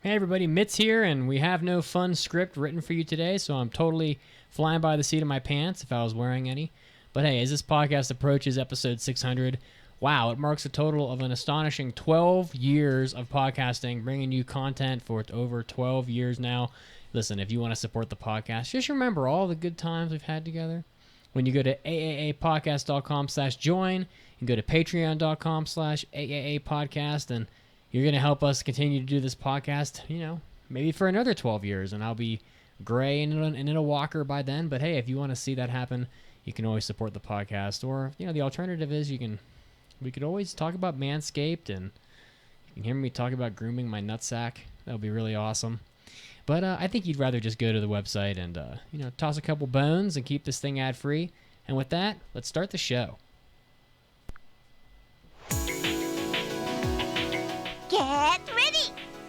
Hey everybody, Mitz here, and we have no fun script written for you today, so I'm totally flying by the seat of my pants if I was wearing any. But hey, as this podcast approaches episode 600, wow, it marks a total of an astonishing 12 years of podcasting, bringing you content for over 12 years now. Listen, if you want to support the podcast, just remember all the good times we've had together. When you go to aaapodcast.com/join, you can go to patreon.com/aaapodcast, and you're going to help us continue to do this podcast, maybe for another 12 years, and I'll be gray and in a walker by then. But hey, if you want to see that happen, you can always support the podcast. Or, the alternative is we could always talk about Manscaped, and you can hear me talk about grooming my nutsack. That would be really awesome. But I think you'd rather just go to the website and, toss a couple bones and keep this thing ad-free. And with that, let's start the show. Get ready!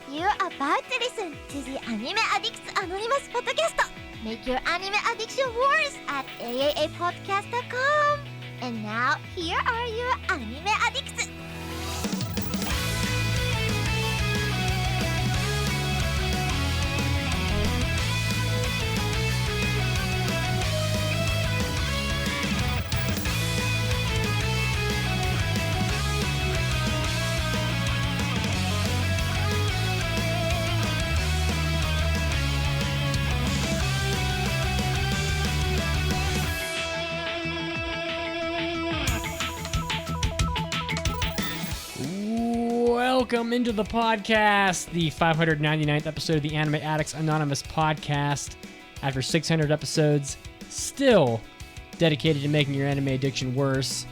You're about to listen to the Anime Addicts Anonymous podcast. Make your anime addiction worse at aaapodcast.com. And now, here are your anime addicts. Welcome into the podcast, the 599th episode of the Anime Addicts Anonymous podcast. After 600 episodes, still dedicated to making your anime addiction worse.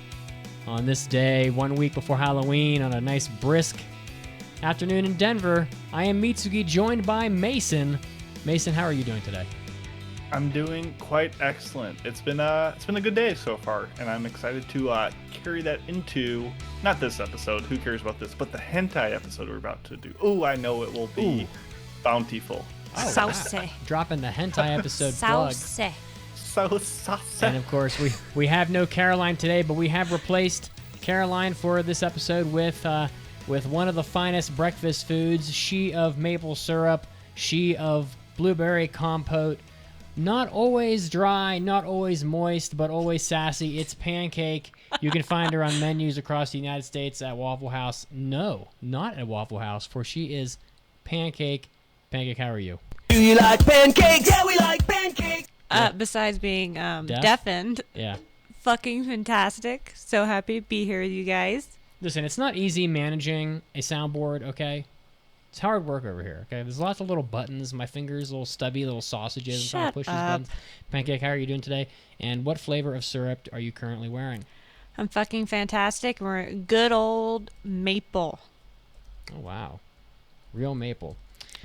On this day, 1 week before Halloween, on a nice brisk afternoon in Denver, I am Mitsugi, joined by Mason. Mason, how are you doing today? I'm doing quite excellent. It's been a good day so far, and I'm excited to carry that into not this episode. Who cares about this? But the hentai episode we're about to do. Oh, I know it will be bountiful. Oh, Sauce. wow. Dropping the hentai episode plug. Sauce. So saucy. And of course, we have no Caroline today, but we have replaced Caroline for this episode with one of the finest breakfast foods. She of maple syrup, she of blueberry compote. Not always dry, not always moist, but always sassy. It's Pancake. You can find her on menus across the United States at Waffle House. No, not at Waffle House, for she is Pancake. Pancake, how are you? Do you like pancakes? Yeah, we like pancakes. Besides being deafened, Yeah. fucking fantastic. So happy to be here with you guys. Listen, it's not easy managing a soundboard, okay? It's hard work over here, okay? There's lots of little buttons. My fingers, little stubby, little sausages. I'm trying to push these buttons. Pancake, how are you doing today? And what flavor of syrup are you currently wearing? I'm fucking fantastic. We're good old maple. Oh, wow. Real maple.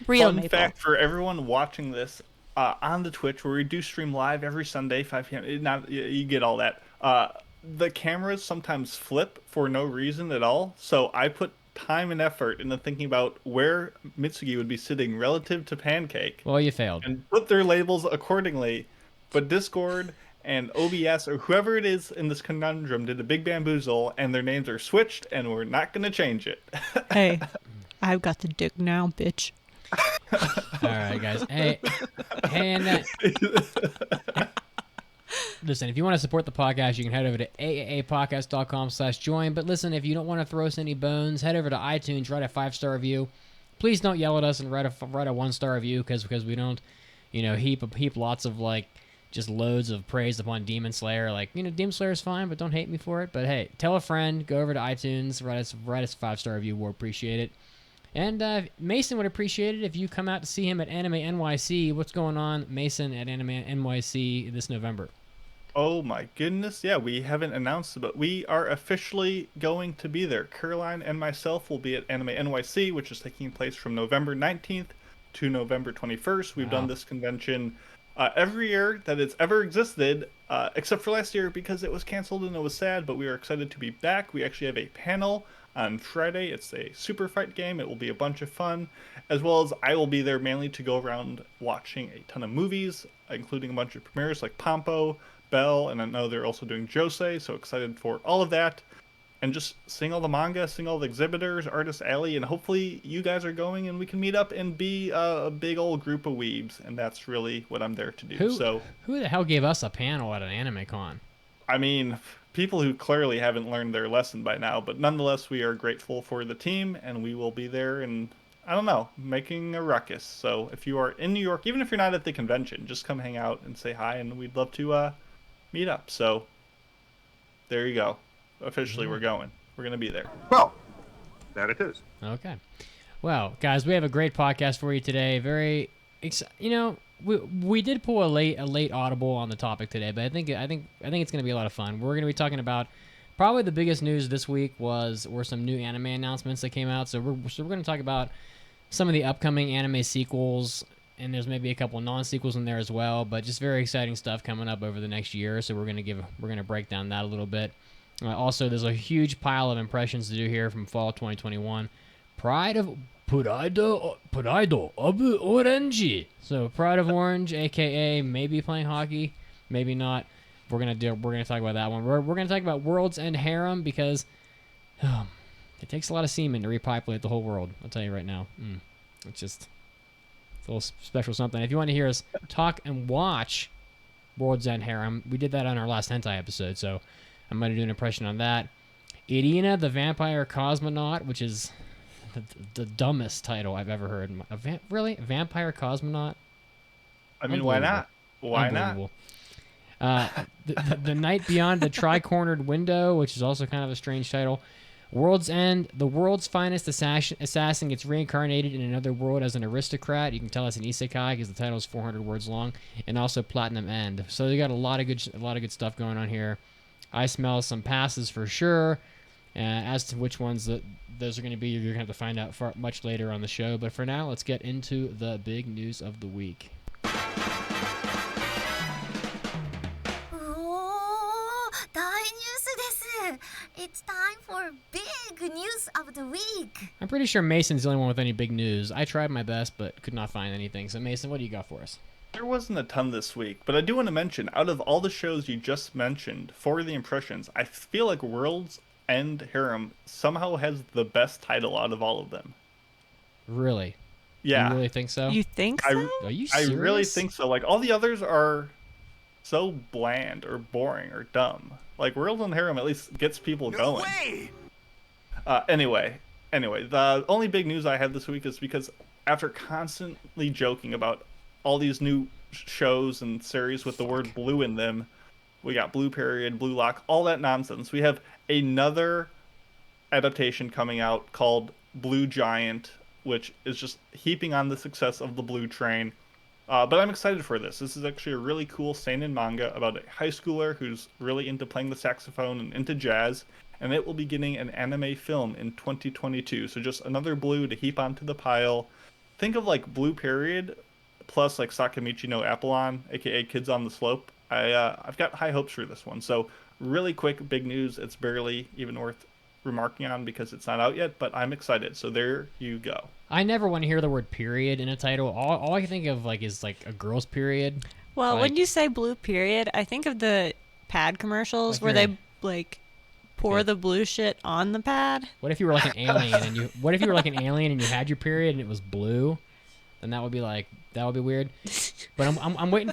Real Fun maple. fact for everyone watching this on the Twitch, where we do stream live every Sunday, 5 p.m. You get all that. The cameras sometimes flip for no reason at all, so I put time and effort into thinking about where Mitsugi would be sitting relative to Pancake. Well, you failed. And put their labels accordingly. But Discord and OBS or whoever it is in this conundrum did a big bamboozle, and their names are switched, and we're not going to change it. Hey, I've got the dick now, bitch. All right, guys. Hey, and listen, if you want to support the podcast, you can head over to aaapodcast.com/join. But listen, if you don't want to throw us any bones, head over to iTunes, write a 5-star review. Please don't yell at us and write a 1-star review because we don't, heap lots of just loads of praise upon Demon Slayer. Demon Slayer is fine, but don't hate me for it. But hey, tell a friend, go over to iTunes, write us a 5-star review. We'll appreciate it. And Mason would appreciate it if you come out to see him at Anime NYC. What's going on, Mason, at Anime NYC this November? Oh my goodness, yeah, we haven't announced it, but we are officially going to be there. Caroline and myself will be at Anime NYC, which is taking place from November 19th to November 21st. We've done this convention every year that it's ever existed, except for last year because it was canceled and it was sad, but we are excited to be back. We actually have a panel on Friday. It's a super fight game. It will be a bunch of fun, as well as I will be there mainly to go around watching a ton of movies, including a bunch of premieres like Pompo, Bell, and I know they're also doing Josei, so excited for all of that. and just seeing all the manga, seeing all the exhibitors, Artist Alley, and hopefully you guys are going and we can meet up and be a big old group of weebs, and that's really what I'm there to do. Who the hell gave us a panel at an anime con? I mean, people who clearly haven't learned their lesson by now, but nonetheless, we are grateful for the team, and we will be there and, I don't know, making a ruckus. So if you are in New York, even if you're not at the convention, just come hang out and say hi, and we'd love to meet up. So there you go. Officially, we're going. We're going to be there. Well, that it is. Okay. Well, guys, we have a great podcast for you today. Very, we did pull a late audible on the topic today, but I think it's going to be a lot of fun. We're going to be talking about probably the biggest news this week were some new anime announcements that came out. So we're going to talk about some of the upcoming anime sequels, and there's maybe a couple non-sequels in there as well. But just very exciting stuff coming up over the next year. So we're going to break down that a little bit. Also, there's a huge pile of impressions to do here from fall 2021. Pride of Orange. So Pride of Orange, aka maybe playing hockey, maybe not. We're gonna talk about that one. We're gonna talk about World's End Harem because it takes a lot of semen to repopulate the whole world. I'll tell you right now. It's a little special something. If you want to hear us talk and watch World's End Harem, we did that on our last hentai episode, so I'm going to do an impression on that. Irina, the Vampire Cosmonaut, which is the dumbest title I've ever heard. Really? Vampire Cosmonaut? I mean, why not? Why not? The Night Beyond the Tricornered Window, which is also kind of a strange title. World's End, the world's finest assassin gets reincarnated in another world as an aristocrat. You can tell it's an isekai because the title is 400 words long. And also Platinum End. So they got a lot of good stuff going on here. I smell some passes for sure. As to which ones those are going to be, you're going to have to find out much later on the show. But for now, let's get into the big news of the week. It's time for big news of the week. I'm pretty sure Mason's the only one with any big news. I tried my best, but could not find anything. So Mason, what do you got for us? There wasn't a ton this week, but I do want to mention, out of all the shows you just mentioned, for the impressions, I feel like World's End Harem somehow has the best title out of all of them. Really? Yeah. You really think so? You think so? Are you I serious? really think so. Like, all the others are so bland or boring or dumb. Like, World's End Harem at least gets people going. Way! Anyway, the only big news I had this week is because after constantly joking about all these new shows and series with the word blue in them, we got Blue Period, Blue Lock, all that nonsense. We have another adaptation coming out called Blue Giant, which is just heaping on the success of the Blue Train. But I'm excited for this. This is actually a really cool seinen manga about a high schooler who's really into playing the saxophone and into jazz, and it will be getting an anime film in 2022. So just another Blue to heap onto the pile. Think of like Blue Period plus like Sakamichi no Apollon, aka Kids on the Slope. I've got high hopes for this one. So really quick, big news. It's barely even worth remarking on because it's not out yet, but I'm excited. So there you go. I never want to hear the word period in a title. All I can think of is a girl's period. Well, when you say blue period, I think of the pad commercials where they pour the blue shit on the pad. What if you were like an alien and you had your period and it was blue? Then that would be weird. But I'm waiting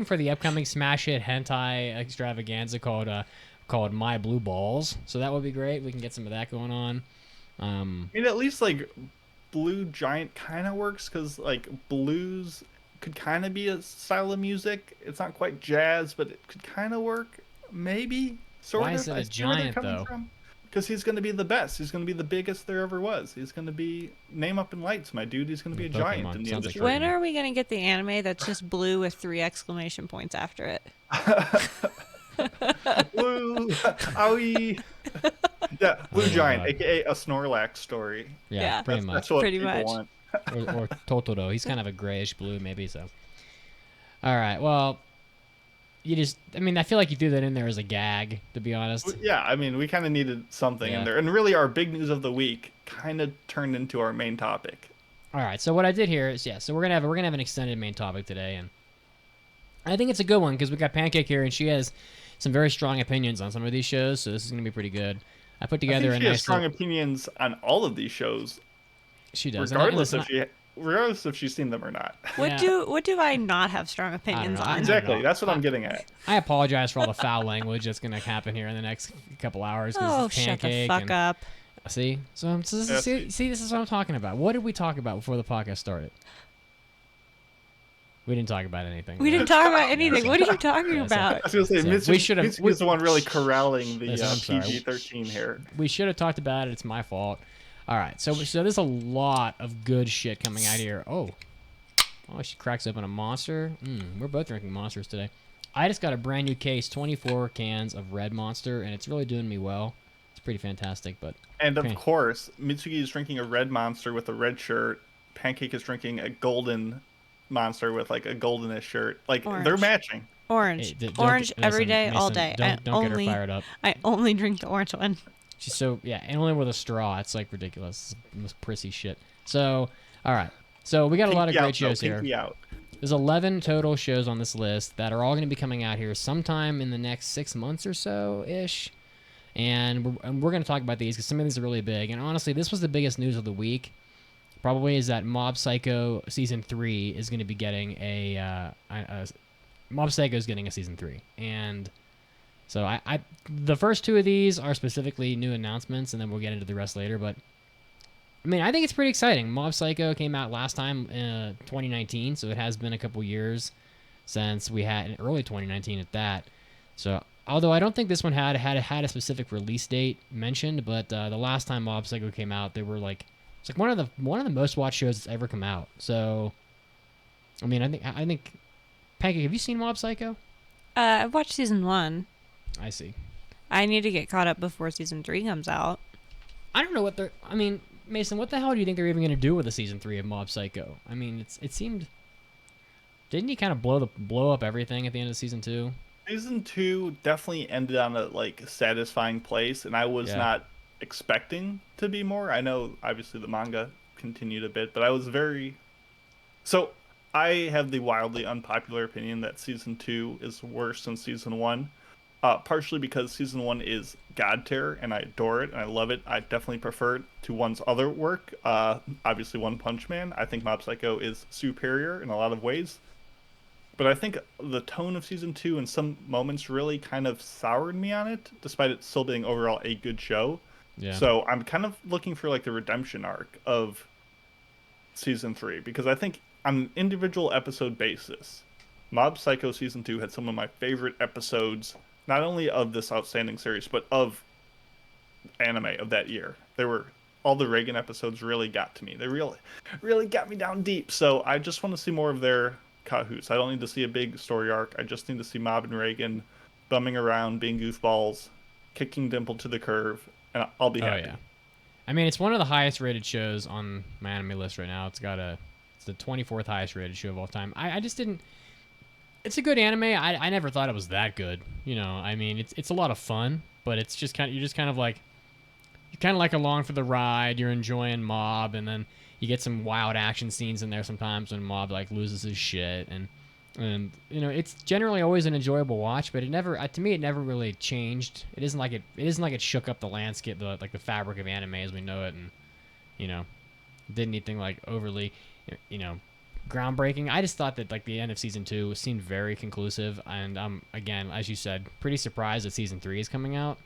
for the upcoming smash hit hentai extravaganza called My Blue Balls. So that would be great. We can get some of that going on. I mean, at least Blue Giant kind of works because blues could kind of be a style of music. It's not quite jazz, but it could kind of work. Maybe sort of. Why is it a giant though? Because he's going to be the best. He's going to be the biggest there ever was. He's going to be name up in lights, my dude. He's going to be a giant in the industry. When are we going to get the anime that's just blue with 3 exclamation points after it? Blue, owie. Yeah, Blue Giant, aka a Snorlax story. Yeah, pretty much. That's what pretty people much. want. or Totoro. He's kind of a grayish blue, maybe. So, all right. Well, I feel like you threw that in there as a gag, to be honest. Yeah, I mean, we kind of needed something in there, and really, our big news of the week kind of turned into our main topic. All right. So what I did here is, so we're gonna have an extended main topic today, and I think it's a good one because we got Pancake here, and she has some very strong opinions on some of these shows, so this is gonna be pretty good. I put I together think a she has nice strong little, opinions on all of these shows, she does. regardless And regardless if she's seen them or not. What Yeah. do I not have strong opinions know. on? Exactly. That's what I'm getting at. I apologize for all the foul language that's going to happen here in the next couple hours. 'Cause Oh, it's shut the Pancake fuck and- up. See? See, this is what I'm talking about. What did we talk about before the podcast started? We didn't talk about anything. We didn't talk about anything. What are you talking Yeah, so- about? I was gonna say, So, Mitsuki, we should've- Mitsuki's the one really corralling the Listen, I'm sorry. PG-13 here. We should have talked about it. It's my fault. All right. So there's a lot of good shit coming out here. Oh, she cracks open a Monster. We're both drinking Monsters today. I just got a brand new case, 24 cans of Red Monster, and it's really doing me well. It's pretty fantastic, but And of okay. course, Mitsuki is drinking a red Monster with a red shirt. Pancake is drinking a golden Monster with like a goldenish shirt. Like Orange. they're matching. Orange. Hey, Orange every listen, day, all Mason, day. Don't get her fired up. I only drink the orange one. She's so and only with a straw. It's like ridiculous. It's the most prissy shit. So all right. So we got a lot of Pinky great out, though, shows here. pinky out. There's 11 total shows on this list that are all going to be coming out here sometime in the next 6 months or so ish. And we're going to talk about these because some of these are really big. And honestly, this was the biggest news of the week. Probably is that Mob Psycho season 3 is going to be getting Mob Psycho is getting a season 3. And so I the first two of these are specifically new announcements, and then we'll get into the rest later. But I mean, I think it's pretty exciting. Mob Psycho came out last time 2019, so it has been a couple years since we had in early 2019 at that. So although I don't think this one had a specific release date mentioned, but the last time Mob Psycho came out, they were like it's like one of the most watched shows that's ever come out. So I mean, I think Pancake, have you seen Mob Psycho? I've watched season 1. I see. I need to get caught up before season 3 comes out. I don't know what they're. I mean, Mason, what the hell do you think they're even going to do with the season 3 of Mob Psycho? I mean, it seemed. Didn't he kind of blow up everything at the end of season 2? Season 2 definitely ended on a like satisfying place, and I was not expecting to be more. I know obviously the manga continued a bit, but I was very. So I have the wildly unpopular opinion that season 2 is worse than season 1. Partially because season 1 is god tier, and I adore it, and I love it. I definitely prefer it to one's other work. Obviously, One Punch Man. I think Mob Psycho is superior in a lot of ways. But I think the tone of season 2 in some moments really kind of soured me on it, despite it still being overall a good show. Yeah. So I'm kind of looking for like the redemption arc of season 3, because I think on an individual episode basis, Mob Psycho season 2 had some of my favorite episodes, not only of this outstanding series, but of anime of that year. All the Reagan episodes really got to me. They really got me down deep. So I just want to see more of their cahoots. I don't need to see a big story arc. I just need to see Mob and Reagan bumming around, being goofballs, kicking Dimple to the curve, and I'll be happy. Oh, yeah. I mean, it's one of the highest rated shows on my anime list right now. It's the 24th highest rated show of all time. I just didn't. It's a good anime. I never thought it was that good. You know, I mean, it's a lot of fun, but it's just you're kind of like along for the ride. You're enjoying Mob, and then you get some wild action scenes in there sometimes when Mob like loses his shit, and you know, it's generally always an enjoyable watch. But it never, to me, it never really changed. It isn't like it shook up the landscape, the fabric of anime as we know it, and you know, did anything like overly, you know, groundbreaking. I just thought that like the end of season 2 seemed very conclusive, and I'm again, as you said, pretty surprised that season 3 is coming out.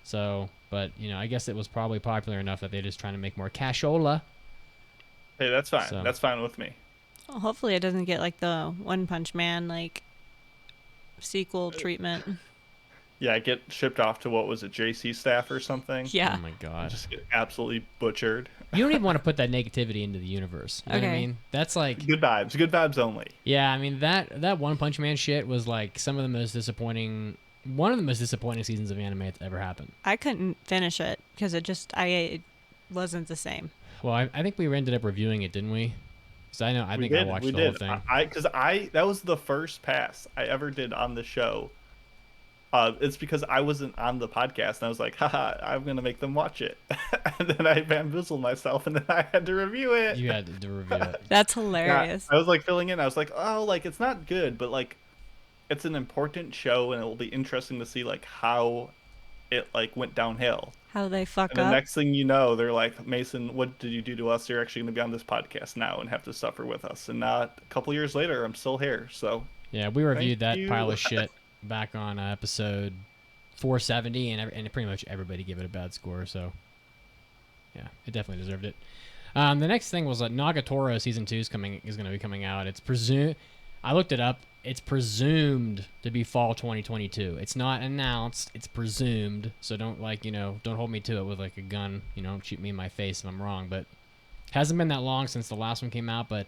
So, but you know, I guess it was probably popular enough that they're just trying to make more cashola. Hey, that's fine. So- That's fine with me. Well, hopefully it doesn't get like the One Punch Man like sequel treatment. Yeah, get shipped off to what was it, JC staff or something? Yeah. Oh my god. Just get absolutely butchered. You don't even want to put that negativity into the universe. You know what I Okay. mean? That's like, Good vibes only. yeah, I mean that One Punch Man shit was like one of the most disappointing seasons of anime that's ever happened. I couldn't finish it because it wasn't the same. Well, I think we ended up reviewing it, didn't we? Because I think I watched we the did. whole thing. Because that was the first pass I ever did on the show. It's because I wasn't on the podcast, and I was like, haha, I'm going to make them watch it. And then I bamboozled myself, and then I had to review it. You had to review it. That's Yeah, hilarious. I was like filling in. I was like, oh, like it's not good, but like it's an important show, and it will be interesting to see like how it like went downhill. How they fuck And the up. next thing you know, they're like, Mason, what did you do to us? You're actually going to be on this podcast now and have to suffer with us. And a couple years later, I'm still here. So Yeah, we reviewed that you. pile of shit back on episode 470, and pretty much everybody gave it a bad score. So yeah, it definitely deserved it. The next thing was that Nagatoro season 2 is going to be coming out. It's presumed. I looked it up. It's presumed to be fall 2022. It's not announced. It's presumed. So don't don't hold me to it with like a gun. Don't shoot me in my face if I'm wrong. But it hasn't been that long since the last one came out. But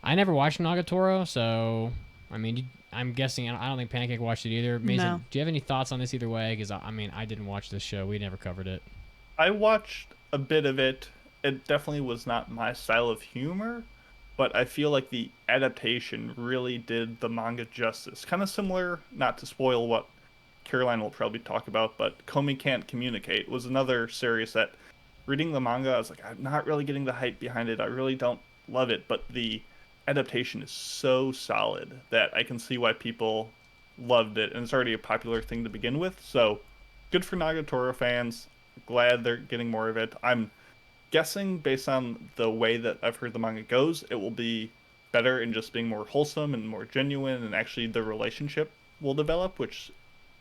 I never watched Nagatoro, so I mean, I'm guessing. I don't think Pancake watched it either. Mason, No. do you have any thoughts on this either way? Because I mean, I didn't watch this show. We never covered it. I watched a bit of it. It definitely was not my style of humor, but I feel like the adaptation really did the manga justice. Kind of similar, not to spoil what Caroline will probably talk about, but Komi Can't Communicate was another series that, reading the manga, I was like, I'm not really getting the hype behind it. I really don't love it, but the adaptation is so solid that I can see why people loved it, and it's already a popular thing to begin with. So, good for Nagatoro fans. Glad they're getting more of it. I'm guessing, based on the way that I've heard the manga goes, it will be better in just being more wholesome and more genuine, and actually the relationship will develop, which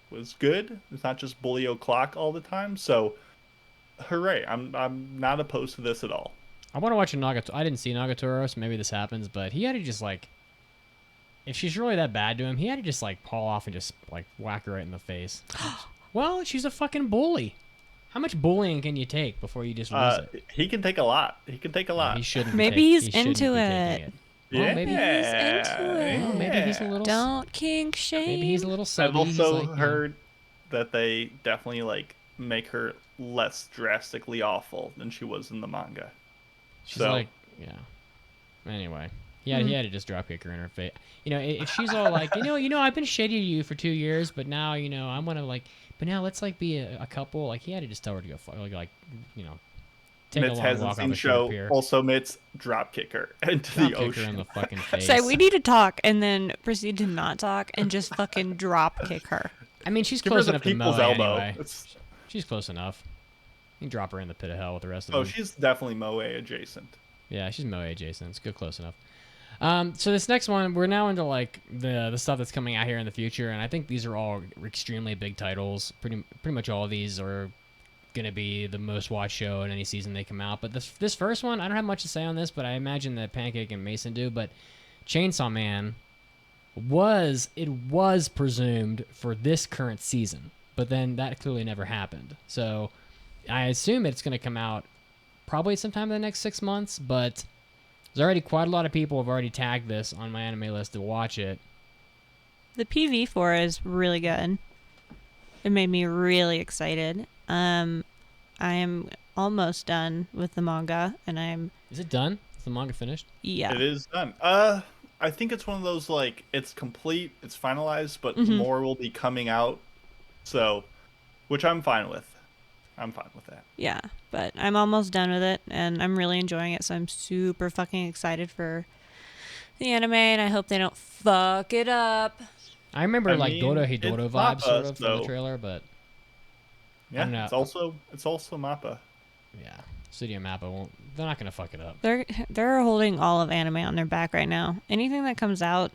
was good. It's not just bully o'clock all the time. So, hooray! I'm not opposed to this at all. I want to watch a Nagatoro. I didn't see Nagatoro, so maybe this happens. But he had to just like, if she's really that bad to him, he had to just like paw off and just like whack her right in the face. Well, she's a fucking bully. How much bullying can you take before you just lose it? He can take a lot. He can take a lot. He shouldn't. Maybe he he's shouldn't into be it. taking Yeah. Well, maybe He's into it. Well, maybe he's a little. Don't kink shame. Maybe he's a little subby. I've also He's like, heard that they definitely like make her less drastically awful than she was in the manga. She's So- like, yeah. Anyway, he had to just drop kick her in her face. If she's all like, I've been shady to you for 2 years, but now, I want to like, but now let's like be a couple. Like he had to just tell her to go fuck, take a Mitz long hasn't walk seen off a short show. pier. Also, Mitz drop kick her into Drop the kick her in ocean. the fucking face. Say we need to talk, and then proceed to not talk, and just fucking drop kick her. I mean, she's Give her close the enough to Moe people's elbow. anyway. It's- She's close enough. You can drop her in the pit of hell with the rest of Oh, them. she's definitely Moe adjacent. Yeah, she's Moe adjacent. It's good, close enough. So this next one, we're now into like the stuff that's coming out here in the future, and I think these are all extremely big titles. Pretty much all of these are gonna be the most watched show in any season they come out. But this first one, I don't have much to say on this, but I imagine that Pancake and Mason do. But Chainsaw Man was presumed for this current season, but then that clearly never happened. So I assume it's gonna come out probably sometime in the next 6 months, but there's already quite a lot of people have already tagged this on my anime list to watch it. The PV for it is really good. It made me really excited. I am almost done with the manga, and I'm Is it done? Is the manga finished? yeah. It is done. I think it's one of those like it's complete, it's finalized, but Mm-hmm. more will be coming out. So, which I'm fine with. I'm fine with that. Yeah, but I'm almost done with it, and I'm really enjoying it, so I'm super fucking excited for the anime, and I hope they don't fuck it up. I remember I like mean, Doro Hidoro it's vibes Mappa, sort of from the so- trailer, but Yeah, don't know. it's also Mappa. yeah, Studio Mappa won't. They're not gonna fuck it up. They're holding all of anime on their back right now. Anything that comes out,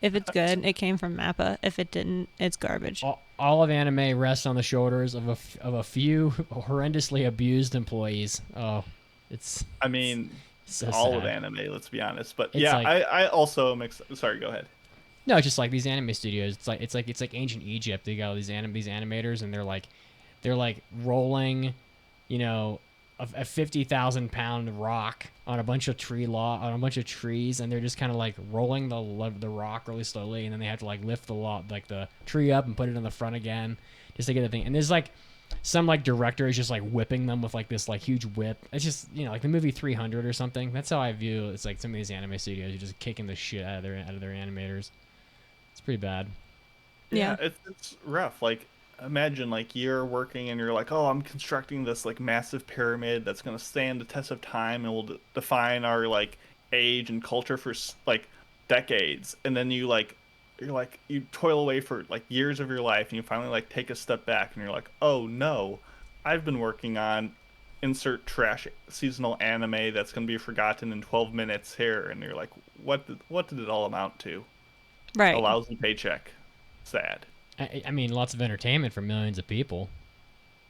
if it's good, it came from Mappa. If it didn't, it's garbage. All of anime rests on the shoulders of a few horrendously abused employees. Oh, it's I mean, so all sad. of anime, let's be honest. But It's yeah, like- I also am sorry, go ahead. No, it's just like these anime studios. It's like ancient Egypt. They got all these animators, and they're like rolling, a 50,000-pound rock on a bunch of trees, and they're just kind of like rolling the rock really slowly, and then they have to like lift the tree up and put it in the front again just to get the thing. And there's like some like director is just like whipping them with like this like huge whip. It's just like the movie 300 or something. That's how I view it's like some of these anime studios are just kicking the shit out of their animators. It's pretty bad. Yeah. It's rough. Like, imagine like you're working and you're like, oh, I'm constructing this like massive pyramid that's gonna stand the test of time and will define our like age and culture for like decades. And then you toil away for like years of your life, and you finally like take a step back and you're like, oh no, I've been working on insert trash seasonal anime that's going to be forgotten in 12 minutes here, and you're like, what did it all amount to? Right. A lousy paycheck. Sad. I mean, lots of entertainment for millions of people.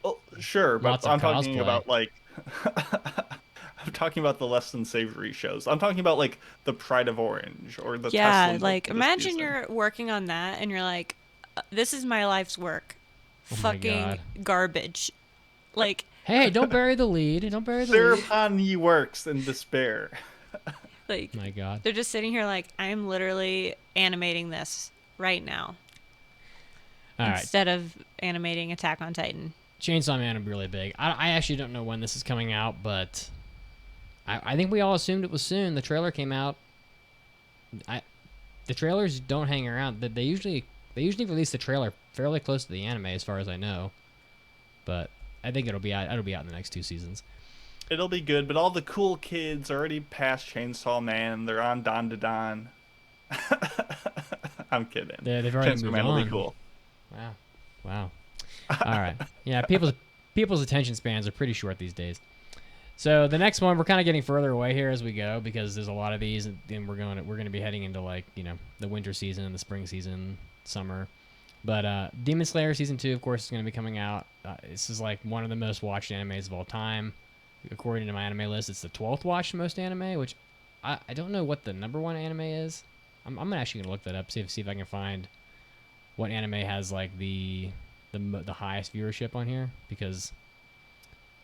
Well, sure, but Lots of I'm talking cosplay. about like I'm talking about the less than savory shows. I'm talking about like the Pride of Orange or the Yeah, Tesla like this imagine season. you're working on that and you're like, this is my life's work. Oh my Fucking God. garbage. Like, Hey, don't bury the lead. Don't bury the lead. Thereupon ye works in despair. like My God. they're just sitting here like, I'm literally animating this right now All right. instead of animating Attack on Titan. Chainsaw Man will be really big. I actually don't know when this is coming out, but I think we all assumed it was soon. The trailer came out. The trailers don't hang around. They usually release the trailer fairly close to the anime, as far as I know. But I think it'll be out in the next 2 seasons. It'll be good, but all the cool kids are already past Chainsaw Man. They're on Don to Don. I'm kidding. They've already Chainsaw moved Man will on. be cool. Wow. All right. Yeah, people's attention spans are pretty short these days. So the next one, we're kind of getting further away here as we go because there's a lot of these, and we're going to be heading into like the winter season and the spring season, summer. But Demon Slayer season 2, of course, is going to be coming out. This is like one of the most watched animes of all time, according to my anime list. It's the 12th watched most anime, which I don't know what the number one anime is. I'm actually gonna look that up, see if I can find what anime has like the highest viewership on here, because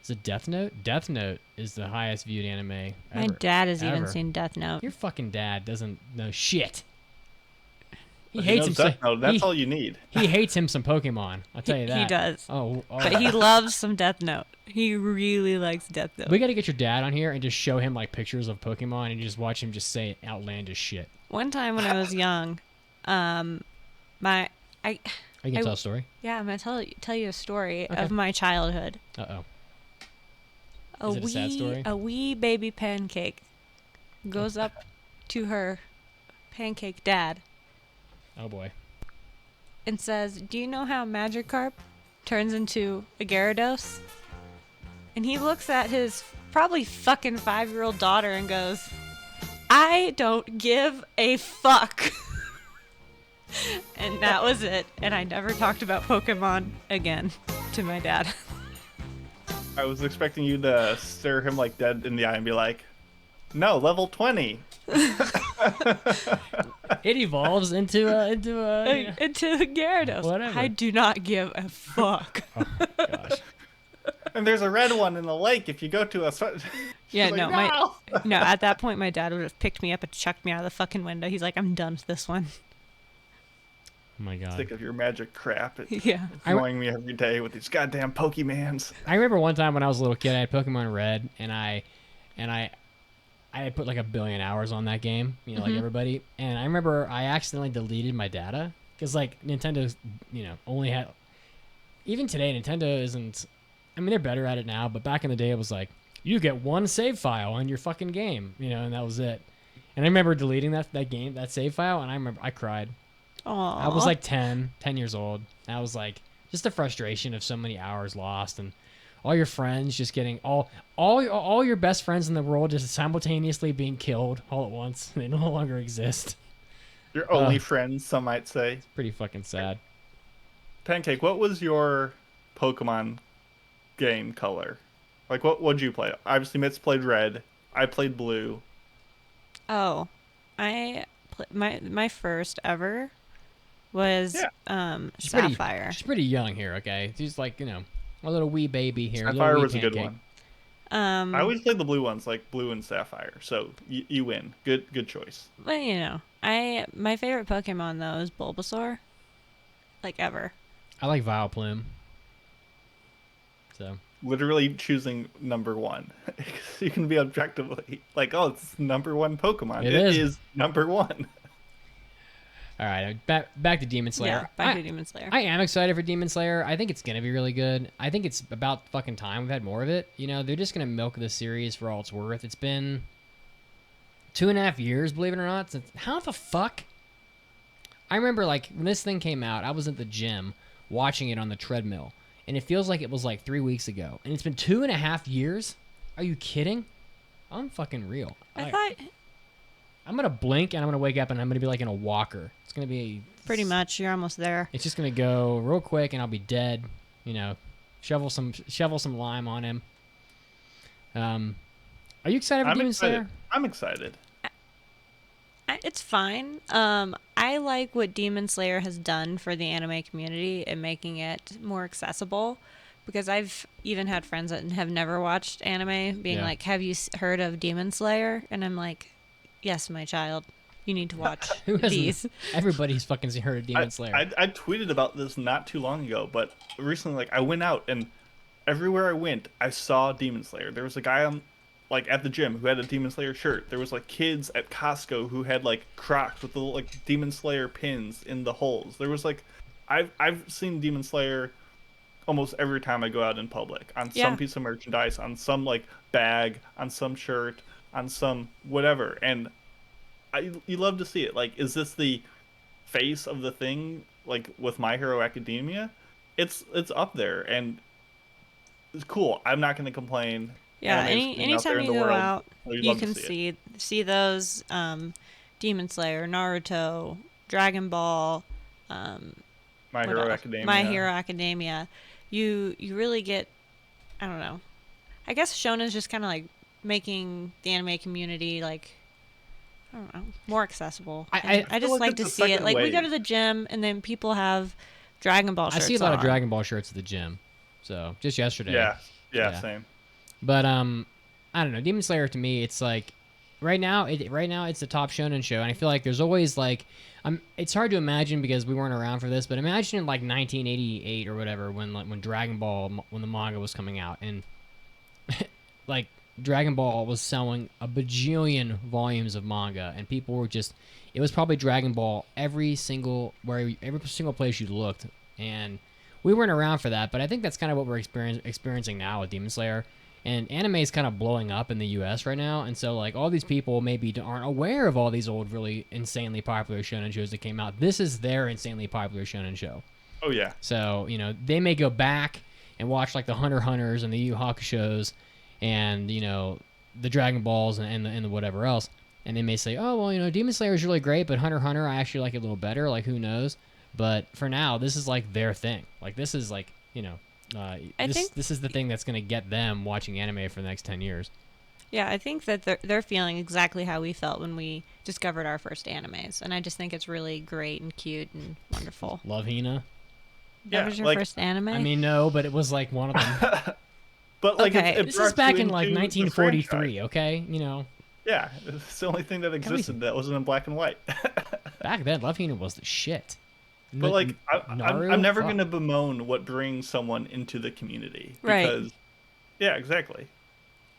is it Death Note? Death Note is the highest viewed anime ever. My dad has even ever. seen Death Note. Your fucking dad doesn't know shit. He But hates him. Death Note, that's all you need. He hates him some Pokemon. I'll tell you that. He does. Oh, But he loves some Death Note. He really likes Death Note. we got to get your dad on here and just show him like pictures of Pokemon and just watch him just say outlandish shit. One time when I was young, I I can I- tell a story. yeah, I'm gonna tell you a story Okay. of my childhood. Uh oh. Is it a sad story? A wee baby pancake goes up to her pancake dad Oh boy. and says, "Do you know how Magikarp turns into a Gyarados?" And he looks at his probably fucking 5-year-old daughter and goes, "I don't give a fuck." And that was it. And I never talked about Pokemon again to my dad. I was expecting you to stare him like dead in the eye and be like, "No, level 20." It evolves into a Into Gyarados. Whatever. I do not give a fuck. gosh. And there's a red one in the lake if you go to a. Yeah, She's no, like, no. At that point, my dad would have picked me up and chucked me out of the fucking window. He's like, "I'm done with this one." Oh my god. Sick of your magic crap. It's Yeah. annoying me every day with these goddamn Pokemans. I remember one time when I was a little kid, I had Pokemon Red, and I had put like 1 billion hours on that game, like everybody. And I remember I accidentally deleted my data because like Nintendo's, only had. Even today, Nintendo isn't. I mean, they're better at it now, but back in the day, it was like you get one save file on your fucking game, and that was it. And I remember deleting that save file, and I remember I cried. Aww. I was like 10 years old. And I was like, just the frustration of so many hours lost, and all your friends just getting all your best friends in the world just simultaneously being killed all at once. They no longer exist. Your only friends, some might say. Pretty fucking sad. Pancake, what was your Pokemon game color? Like, what'd you play? Obviously, Mitz played red. I played blue. Oh, my first ever was She's pretty- Sapphire. She's pretty young here, okay? She's like, a little wee baby here. Sapphire little wee was a good pancake. one. I always played the blue ones, like blue and sapphire. So you win. Good choice. But my favorite Pokemon though is Bulbasaur. Like ever. I like Vileplume. So Literally choosing number one. You can be objectively like, oh, it's number one Pokemon. It It is. is number one. all right, back to Demon Slayer. Yeah, back to Demon Slayer. I am excited for Demon Slayer. I think it's gonna be really good. I think it's about fucking time we've had more of it. They're just gonna milk this series for all it's worth. It's been 2.5 years, believe it or not. Since how the fuck? I remember like when this thing came out, I was at the gym watching it on the treadmill, and it feels like it was like 3 weeks ago, and it's been 2.5 years. Are you kidding? I'm fucking real. I thought I'm gonna blink and I'm gonna wake up and I'm gonna be like in a walker. It's gonna be pretty much you're almost there. It's just gonna go real quick and I'll be dead. You know, shovel some lime on him. Are you excited for Demon Slayer? I'm excited. It's fine. I like what Demon Slayer has done for the anime community and making it more accessible. Because I've even had friends that have never watched anime being like, "Have you heard of Demon Slayer?" And I'm like, "Yes, my child, you need to watch these." Everybody's fucking heard of Demon Slayer. I tweeted about this not too long ago, but recently, like, I went out and everywhere I went, I saw Demon Slayer. There was a guy at the gym who had a Demon Slayer shirt. There was like kids at Costco who had like Crocs with the like Demon Slayer pins in the holes. There was like, I've seen Demon Slayer almost every time I go out in public, on some piece of merchandise, on some like bag, on some shirt, on some whatever, and you love to see it. Like, is this the face of the thing? Like with My Hero Academia, it's up there and it's cool. I'm not going to complain. Yeah, anytime you go out, you can see those Demon Slayer, Naruto, Dragon Ball, My Hero Academia. My Hero Academia. You really get, I don't know. I guess Shonen's just kind of like making the anime community like, I don't know, more accessible. I just like to see it. Like, we go to the gym and then people have Dragon Ball shirts I see a lot of on. Dragon Ball shirts at the gym. So just yesterday. Yeah, same. But I don't know. Demon Slayer to me, it's like right now it's the top shonen show, and I feel like there's always like it's hard to imagine because we weren't around for this, but imagine in like 1988 or whatever when Dragon Ball, when the manga was coming out, and like Dragon Ball was selling a bajillion volumes of manga, and people were just, it was probably Dragon Ball every single place you looked, and we weren't around for that. But I think that's kind of what we're experiencing now with Demon Slayer. And anime is kind of blowing up in the U.S. right now, and so like all these people maybe aren't aware of all these old, really insanely popular shonen shows that came out. This is their insanely popular shonen show. Oh yeah. So they may go back and watch like the Hunter x Hunters and the Yu Yu Hakusho's, and the Dragon Balls and the whatever else, and they may say, oh well, Demon Slayer is really great, but Hunter x Hunter I actually like it a little better. Like, who knows? But for now, this is like their thing. Like, this is like this is the thing that's going to get them watching anime for the next 10 years. Yeah, I think that they're feeling exactly how we felt when we discovered our first animes, and I just think it's really great and cute and wonderful. Love Hina? That was your first anime? I mean, no, but it was like one of them. But like, okay. it this is back in like into 1943, okay? Yeah, it's the only thing that existed that wasn't in black and white. Back then, Love Hina was the shit. But like, I'm never Fuck. going to bemoan what brings someone into the community. Right. Because, yeah, exactly.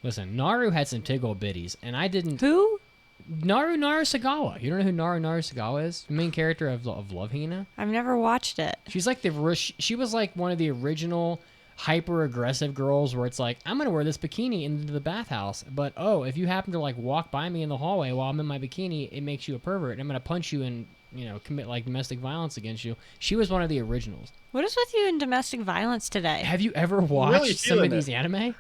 Listen, Naru had some tickle bitties, and I didn't. Who? Naru Sagawa. You don't know who Naru Sagawa is? The main character of Love Hina. I've never watched it. She's like she was like one of the original hyper aggressive girls where it's like, I'm gonna wear this bikini into the bathhouse, but if you happen to like walk by me in the hallway while I'm in my bikini, it makes you a pervert, and I'm gonna punch you and commit like domestic violence against you. She was one of the originals. What is with you in domestic violence today? Have you ever watched Really some of feeling these anime?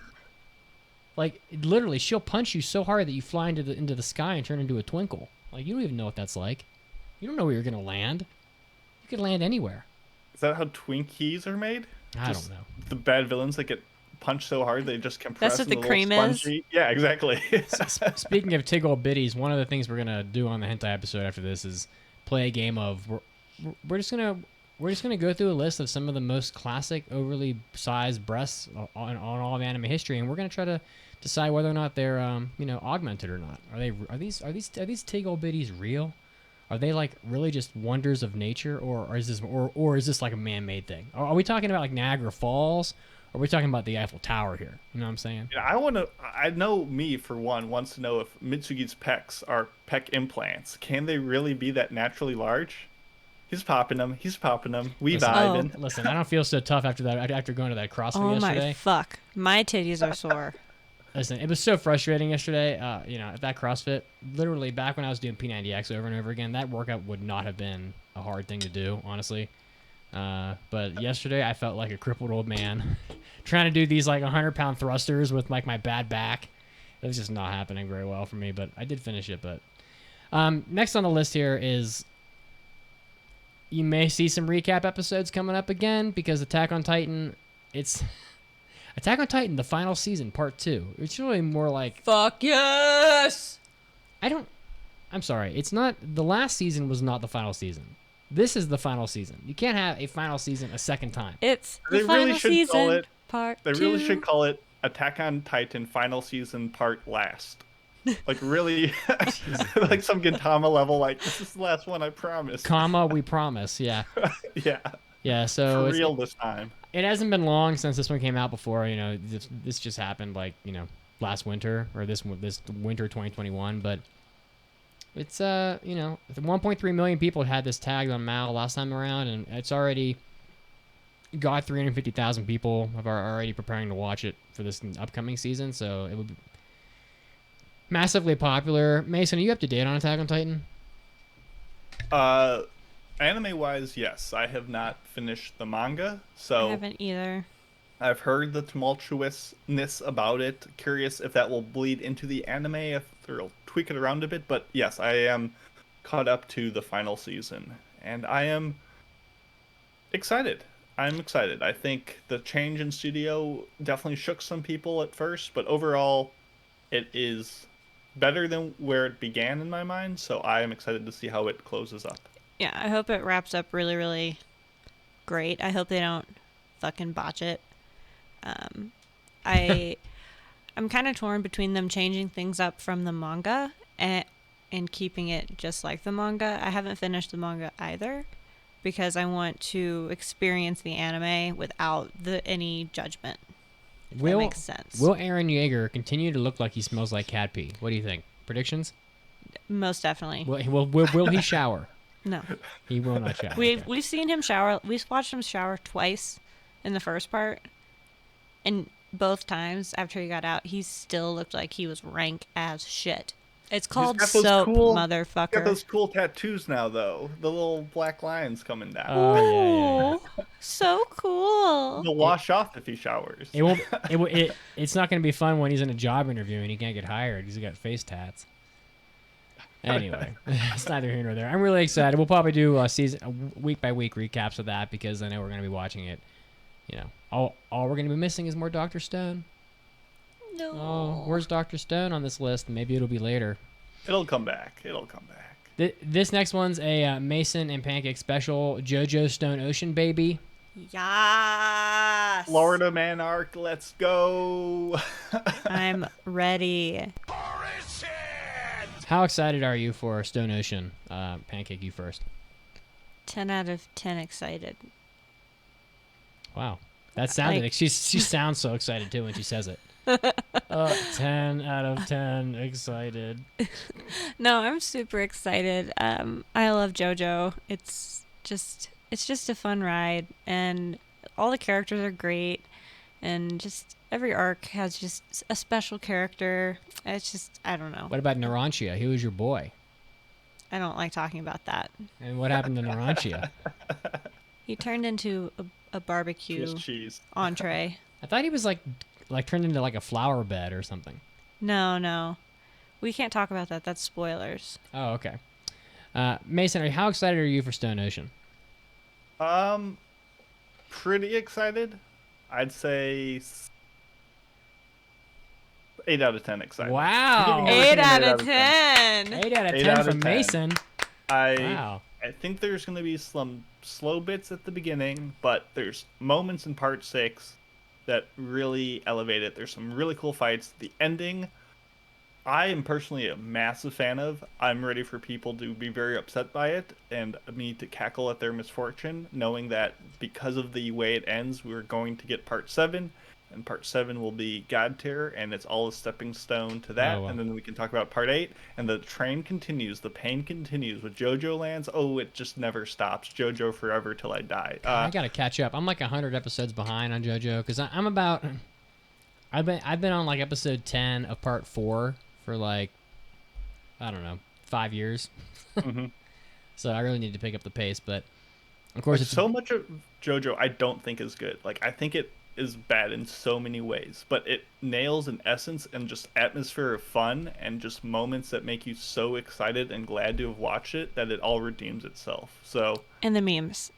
Like, literally, she'll punch you so hard that you fly into the sky and turn into a twinkle. Like, you don't even know what that's like. You don't know where you're gonna land. You could land anywhere. Is that how Twinkies are made? I don't know. The bad villains that get punched so hard they just compress. That's what into the little cream is? spongy... Yeah, exactly. Speaking of tickle bitties, one of the things we're gonna do on the hentai episode after this is play a game of we're just gonna go through a list of some of the most classic overly sized breasts on all of anime history, and we're gonna try to decide whether or not they're augmented or not. Are these tickle bitties real? Are they like really just wonders of nature, or is this like a man-made thing? Are we talking about like Niagara Falls? Or are we talking about the Eiffel Tower here? You know what I'm saying? Yeah, I know me, for one, wants to know if Mitsugi's pecs are pec implants. Can they really be that naturally large? He's popping them. We vibing. Listen, I don't feel so tough after that. After going to that CrossFit yesterday. My fuck. My titties are sore. Listen, it was so frustrating yesterday. At that CrossFit, literally back when I was doing P90X over and over again, that workout would not have been a hard thing to do, honestly. But yesterday I felt like a crippled old man trying to do these like 100-pound thrusters with like my bad back. It was just not happening very well for me, but I did finish it. But next on the list here is you may see some recap episodes coming up again because Attack on Titan, it's Attack on Titan, the final season, part 2. It's really more like Fuck yes! I'm sorry. It's not, the last season was not the final season. This is the final season. You can't have a final season a second time. It's They the really final should season, call it- part They 2. really should call it Attack on Titan Final Season Part Last. Like really, like some Gintama level. Like this is the last one, I promise. Comma, we promise. Yeah. Yeah, Yeah, so for it's, real this time. it hasn't been long since this one came out before. This just happened like, last winter or this winter 2021, but it's 1.3 million people had this tagged on Mal last time around, and it's already got 350,000 people are already preparing to watch it for this upcoming season, so it would be massively popular. Mason, are you up to date on Attack on Titan? Anime wise, yes. I have not finished the manga, I so haven't either. I've heard the tumultuousness about it. Curious if that will bleed into the anime, if they'll tweak it around a bit. But yes, I am caught up to the final season, and I am excited. I'm excited. I think the change in studio definitely shook some people at first, but overall, it is better than where it began in my mind. So I am excited to see how it closes up. Yeah, I hope it wraps up really, really great. I hope they don't fucking botch it. I'm kind of torn between them changing things up from the manga and keeping it just like the manga. I haven't finished the manga either because I want to experience the anime without any judgment. If that makes sense. Will Aaron Yeager continue to look like he smells like cat pee? What do you think? Predictions? Most definitely. Will he shower? No. He will not shower. We've seen him shower. We've watched him shower twice in the first part, and both times after he got out, he still looked like he was rank as shit. It's called He's got those soap, cool- motherfucker. Got those cool tattoos now, though. The little black lines coming down. Oh, yeah. Ooh, so cool. He'll wash off if he showers. It won't. It's not going to be fun when he's in a job interview and he can't get hired because he got face tats. Anyway, it's neither here nor there. I'm really excited. We'll probably do week by week recaps of that because I know we're going to be watching it. All we're going to be missing is more Dr. Stone. No. Oh, where's Dr. Stone on this list? Maybe it'll be later. It'll come back. This next one's a Mason and Pancake special, JoJo Stone Ocean Baby. Yes. Florida Man arc, let's go. I'm ready. How excited are you for Stone Ocean? Pancake, you first. 10 out of 10 excited. Wow. That sounded Like- she sounds so excited too when she says it. 10 out of 10 excited. No, I'm super excited. I love JoJo. It's just a fun ride, and all the characters are great, and just every arc has just a special character. It's just, I don't know. What about Narantia? He was your boy. I don't like talking about that. And what happened to Narantia? He turned into a barbecue Swiss cheese. entree. I thought he was like turned into like a flower bed or something. No. We can't talk about that. That's spoilers. Oh, okay. Mason, how excited are you for Stone Ocean? Pretty excited. I'd say 8 out of 10 excited. Wow. Give me 8 an out 8 of 10. 8 out of 8 10 out of from 10. Mason. Wow. I think there's going to be some slow bits at the beginning, but there's moments in part 6 that really elevate it. There's some really cool fights. The ending, I am personally a massive fan of. I'm ready for people to be very upset by it and me to cackle at their misfortune, knowing that because of the way it ends, we're going to get part 7. And part 7 will be God Tier, and it's all a stepping stone to that. Oh, wow. And then we can talk about part 8, and the train continues, the pain continues. With JoJo lands, oh, it just never stops. JoJo forever till I die. I gotta catch up. I'm like 100 episodes behind on JoJo because I've been on like episode 10 of part 4 for like, I don't know, 5 years. Mhm. So I really need to pick up the pace. But Of course, Like, it's so much of JoJo I don't think is good. Like, I think it is bad in so many ways, but it nails an essence and just atmosphere of fun and just moments that make you so excited and glad to have watched it that it all redeems itself. So, And the memes.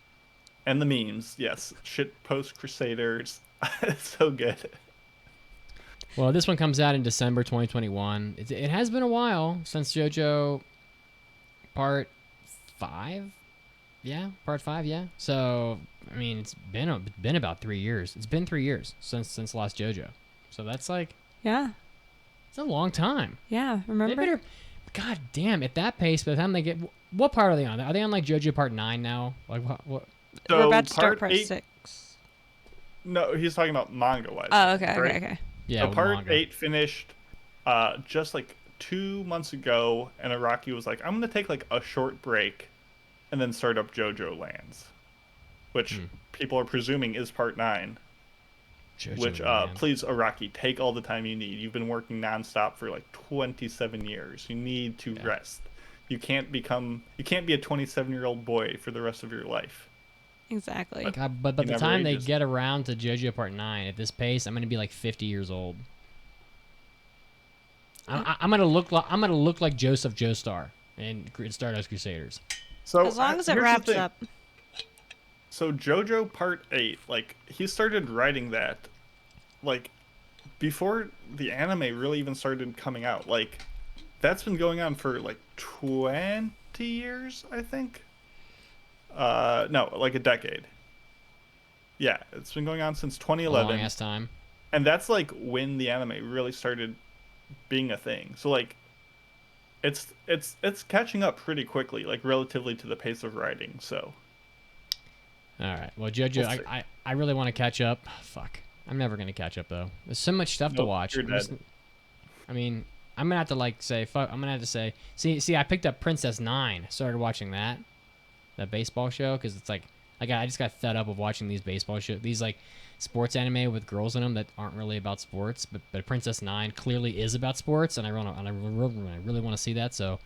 and the memes, yes, shit post Crusaders, it's so good. well, this one comes out in December 2021. It has been a while since JoJo Part 5. Yeah, Part 5. Yeah. So I mean, it's been about 3 years. It's been 3 years since last JoJo. So that's like Yeah. it's a long time. Yeah. They Remember? better, God damn, at that pace, by the time they get, what part are they on? Are they on like JoJo Part 9 now? Like what? So We're about to start part 8 6. No, he's talking about manga wise. Oh, okay, right? okay. Yeah, So with part manga. 8 finished just like 2 months ago, and Araki was like, I'm gonna take like a short break and then start up JoJo Lands, which people are presuming is part 9. JoJo Which Land. please, Araki, take all the time you need. You've been working nonstop for like 27 years. You need to rest. You can't be a 27-year-old boy for the rest of your life. Exactly. God, but by He the never time they ages. get around to JoJo Part 9 at this pace, I'm gonna be like 50 years old. I'm gonna look like Joseph Joestar in Stardust Crusaders. So As long as it here's the wraps thing. up. So JoJo Part 8, like, he started writing that, like, before the anime really even started coming out. Like, that's been going on for, like, 20 years, I think? No, like a decade. Yeah, it's been going on since A 2011. long ass time. And that's, like, when the anime really started being a thing. So, like, it's catching up pretty quickly, like, relatively to the pace of writing, so... All right. Well, JoJo, We'll see. I really want to catch up. Fuck. I'm never gonna catch up though. There's so much stuff to Nope, watch. you're dead. I mean, I'm gonna have to like say fuck. I'm gonna have to say. See, I picked up Princess 9. Started watching that baseball show because it's like I just got fed up of watching these baseball shows. These like sports anime with girls in them that aren't really about sports. But Princess 9 clearly is about sports, and I really want to see that. So.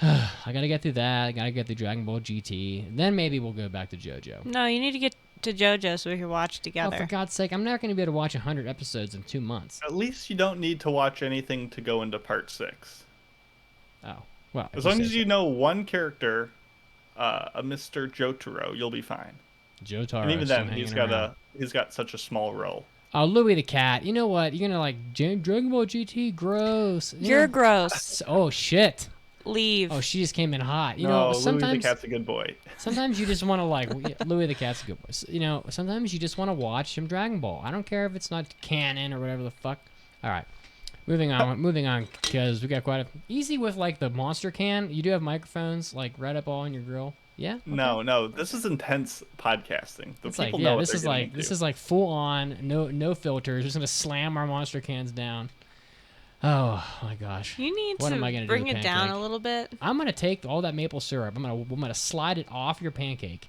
I gotta get through that. I gotta get through Dragon Ball GT. Then maybe we'll go back to JoJo. No, you need to get to JoJo so we can watch Oh, together. for God's sake, I'm not gonna be able to watch 100 episodes in 2 months. At least you don't need to watch anything to go into Part 6. Oh, well. As long as you know one character, a Mr. Jotaro, you'll be fine. Jotaro. And even still then, hanging he's around. got such a small role. Oh, Louis the Cat. You know what? You're gonna like Dragon Ball GT. Gross. You're Yeah. gross. Oh shit. Leave. Oh, she just came in hot. You No, know, Louis the sometimes Cat's a good boy. sometimes you just want to like Louis the Cat's a good boy. You know, sometimes you just want to watch some Dragon Ball. I don't care if it's not canon or whatever the fuck. All right. Moving on, because we got quite a easy with like the monster can. You do have microphones like right up all in your grill. Yeah. No, this is intense podcasting. The It's like people know what this they're is getting like this into. is like full on, no filters. Just gonna slam our monster cans down. Oh my gosh. You need What to am I gonna do bring with it down pancake? a little bit. I'm gonna take all that maple syrup. I'm gonna slide it off your pancake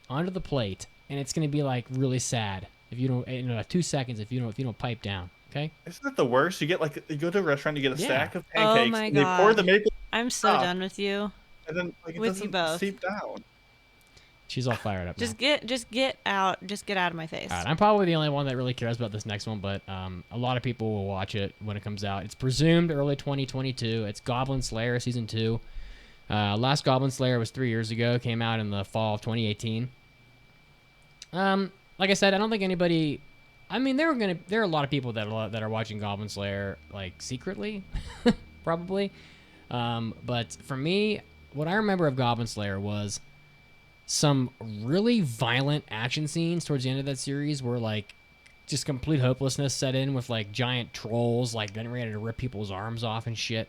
onto the plate, and it's gonna be like really sad if you don't. 2 seconds if you don't pipe down. Okay. Isn't that the worst? You go to a restaurant, you get a Yeah. stack of Oh pancakes, my and they pour the God. maple, I'm so Stop. done with you. and then like it With you doesn't both. seep down. She's all fired up. Just now. get out. Just get out of my face. All right, I'm probably the only one that really cares about this next one, but a lot of people will watch it when it comes out. It's presumed early 2022. It's Goblin Slayer Season 2. Last Goblin Slayer was 3 years ago. Came out in the fall of 2018. Like I said, I don't think anybody... I mean, there are a lot of people that are watching Goblin Slayer, like, secretly, probably. But for me, what I remember of Goblin Slayer was... some really violent action scenes towards the end of that series where like just complete hopelessness set in with like giant trolls like getting ready to rip people's arms off and shit.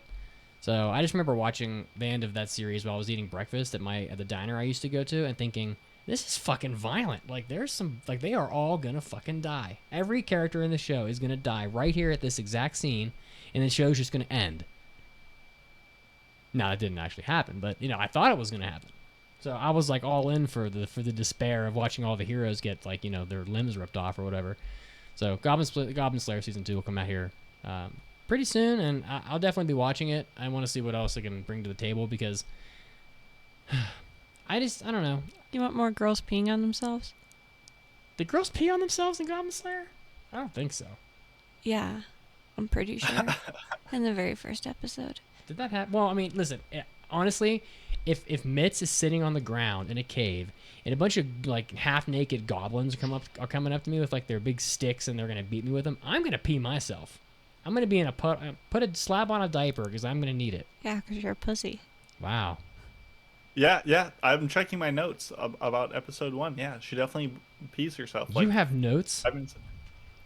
So I just remember watching the end of that series while I was eating breakfast at the diner I used to go to and thinking, this is fucking violent. Like there's some like they are all gonna fucking die. Every character in the show is gonna die right here at this exact scene, and the show's just gonna end. Now that didn't actually happen, but I thought it was gonna happen. So I was like all in for the despair of watching all the heroes get like their limbs ripped off or whatever. So Goblin Slayer Season 2 will come out here pretty soon, and I'll definitely be watching it. I want to see what else I can bring to the table because I don't know. You want more girls peeing on themselves? Did girls pee on themselves in Goblin Slayer? I don't think so. Yeah, I'm pretty sure. In the very first episode. Did that happen? Well, I mean, listen. Honestly, if Mitz is sitting on the ground in a cave and a bunch of like half-naked goblins are coming up to me with like their big sticks and they're gonna beat me with them, I'm gonna pee myself. I'm gonna be in put a slab on a diaper because I'm gonna need it. Yeah, because you're a pussy. Wow. Yeah. I'm checking my notes about episode 1. Yeah, she definitely pees herself. You have notes?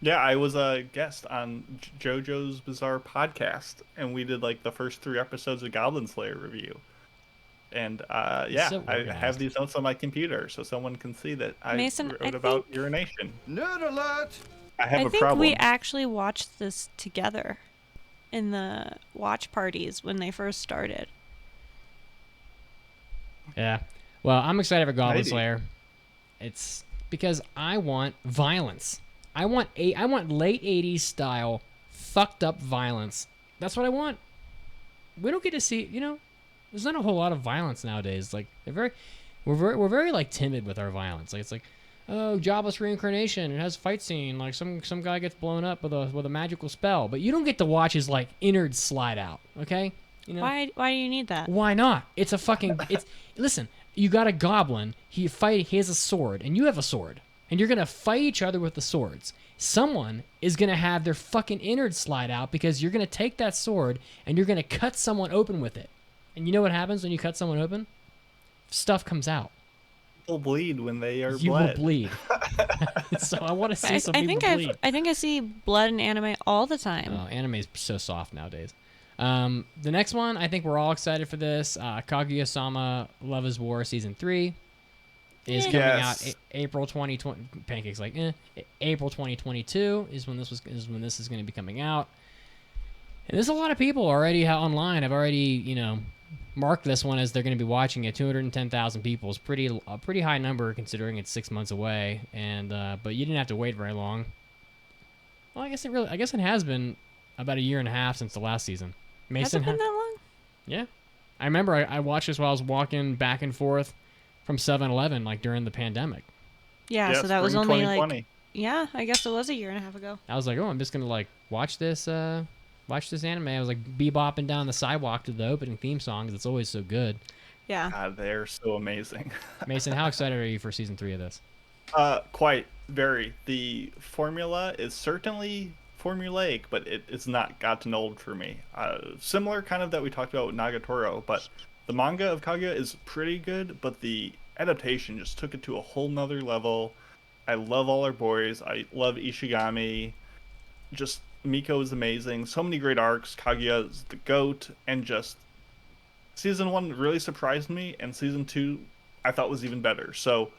Yeah, I was a guest on JoJo's Bizarre Podcast, and we did like the first 3 episodes of Goblin Slayer review. And yeah, So I organized. have these notes on my computer so someone can see that I Mason, wrote about urination. Nerd alert! I have I a think problem. we actually watched this together in the watch parties when they first started. Yeah. Well, I'm excited for Goblin Maybe. Slayer. It's because I want violence. I want late 80s style fucked up violence. That's what I want. We don't get to see, there's not a whole lot of violence nowadays. Like we're very like timid with our violence. Like it's like, oh, jobless reincarnation. It has a fight scene. Like some guy gets blown up with a magical spell, but you don't get to watch his like innards slide out. Okay. Why do you need that? Why not? It's a fucking. Listen. You got a goblin. He has a sword, and you have a sword, and you're gonna fight each other with the swords. Someone is gonna have their fucking innards slide out because you're gonna take that sword and you're gonna cut someone open with it. And you know what happens when you cut someone open? Stuff comes out. People bleed when they are You bled. will bleed. So I want to see some people bleed. I think I see blood in anime all the time. Oh, anime is so soft nowadays. The next one, I think we're all excited for this. Kaguya-sama Love is War Season 3 is coming Yes. out April 2020. Pancake's like, April 2022 is when this is going to be coming out. And there's a lot of people already online have already, marked this one as they're going to be watching it. 210,000 people is a pretty high number considering it's 6 months away. And but you didn't have to wait very long. Well, I guess it has been about a year and a half since the last season. Has it been that long? Yeah. I remember I watched this while I was walking back and forth from 7-Eleven, like, during the pandemic. Yeah, Yeah, so that was spring only 2020. like... Yeah, I guess it was a year and a half ago. I was like, oh, I'm just going to, like, watch this anime. I was, like, bebopping down the sidewalk to the opening theme song because it's always so good. Yeah. God, they're so amazing. Mason, how excited are you for Season 3 of this? Quite, very. The formula is certainly formulaic, but it's not gotten old for me. Similar kind of that we talked about with Nagatoro, but the manga of Kaguya is pretty good, but the adaptation just took it to a whole nother level. I love all our boys. I love Ishigami. Just Miko is amazing. So many great arcs. Kaguya is the GOAT, and just Season 1 really surprised me, and Season 2 I thought was even better. So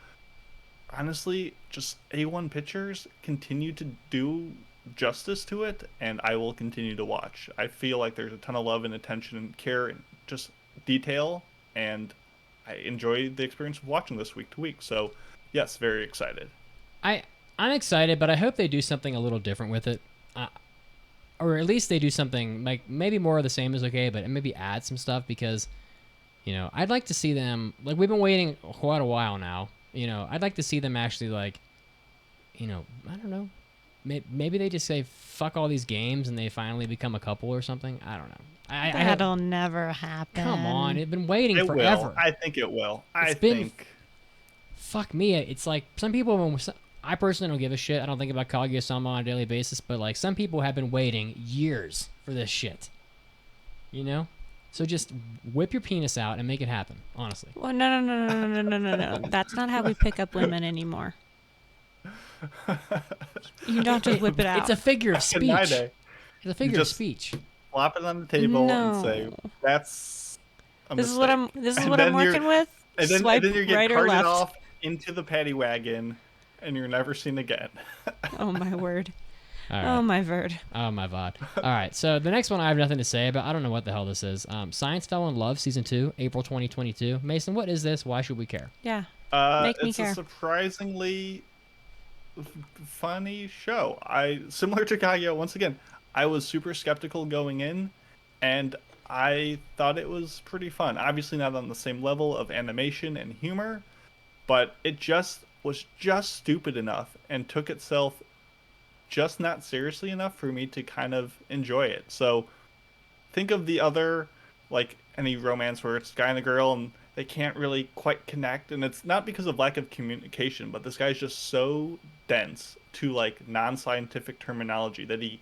honestly, just A1 Pictures continue to do justice to it, and I will continue to watch. I feel like there's a ton of love and attention and care and just detail, and I enjoy the experience of watching this week to week. So yes, very excited. I'm excited, but I hope they do something a little different with it. Or at least they do something, like, maybe more of the same is okay, but maybe add some stuff because, I'd like to see them, like, we've been waiting quite a while now. I'd like to see them actually, like, I don't know. Maybe they just say, fuck all these games and they finally become a couple or something. I don't know. That'll never happen. Come on. They've been waiting It forever. will. I think it will. It's been- Fuck me. It's like some people, I personally don't give a shit. I don't think about Kaguya-sama on a daily basis, but like some people have been waiting years for this shit. So just whip your penis out and make it happen, honestly. Well, no. That's not how we pick up women anymore. You don't just whip it out. It's a figure of speech. Deny day. It's a figure of just- speech. Flop it on the table No. and say, that's a This is what mistake." This is And what I'm then you're- working with. And then, Swipe and then you get right or carted left. off into the paddy wagon, and you're never seen again. Oh my word. All right. Oh my word. Oh my vod. All right, so the next one I have nothing to say about. I don't know what the hell this is. Science Fell in Love Season 2, April 2022. Mason, what is this? Why should we care? Yeah. Make me It's care. a surprisingly funny show. Similar to Kaguya, once again, I was super skeptical going in, and I thought it was pretty fun. Obviously not on the same level of animation and humor, but it just was just stupid enough and took itself just not seriously enough for me to kind of enjoy it. So think of the other, like any romance where it's a guy and a girl and they can't really quite connect, and it's not because of lack of communication, but this guy's just so dense to like non-scientific terminology that he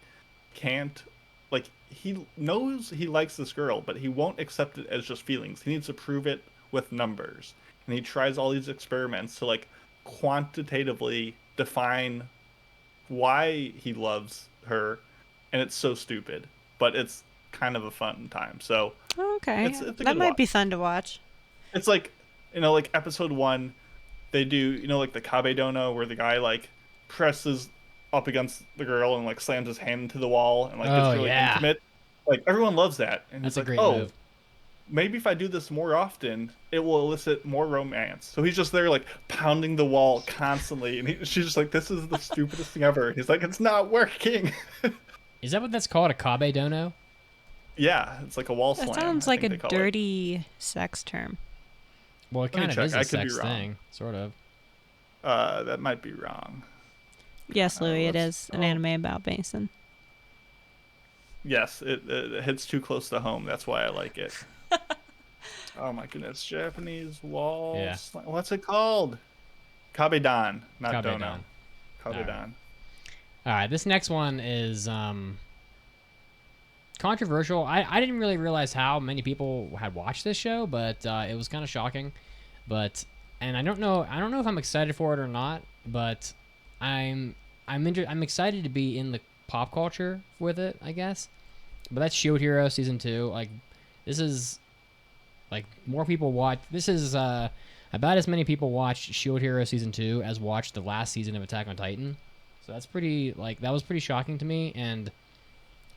can't, like, he knows he likes this girl, but he won't accept it as just feelings. He needs to prove it with numbers. And he tries all these experiments to like quantitatively define why he loves her, and it's so stupid, but it's kind of a fun time. So Okay, it's a that good might be watch. fun to watch. It's like, like episode 1, they do, like the Kabe Dono where the guy like presses up against the girl and like slams his hand into the wall and like gets Oh, really yeah. intimate. Like everyone loves that, and That's he's a like, great oh, move. maybe if I do this more often, it will elicit more romance. So he's just there like pounding the wall constantly, and she's just like, this is the stupidest thing ever. He's like, it's not working. Is that what that's called? A Kabe Dono? Yeah, it's like a wall That slam. sounds I like a think they call it. dirty sex term. Well, it Let me kind of check. is a I could be sex wrong. thing, sort of. That might be wrong. Yes, Louis, it let's- is an anime about Mason. Yes, it hits too close to home. That's why I like it. Oh my goodness, Japanese wall. Yeah. What's it called? Kabedan, not Kabedan. Dono. Kabedan. All right, this next one is controversial. I didn't really realize how many people had watched this show, but it was kind of shocking. And I don't know if I'm excited for it or not, but I'm excited to be in the pop culture with it, I guess. But that's Shield Hero season 2. Like, this is like more people watch. This is about as many people watched Shield Hero season 2 as watched the last season of Attack on Titan. So that's pretty, like, that was pretty shocking to me. And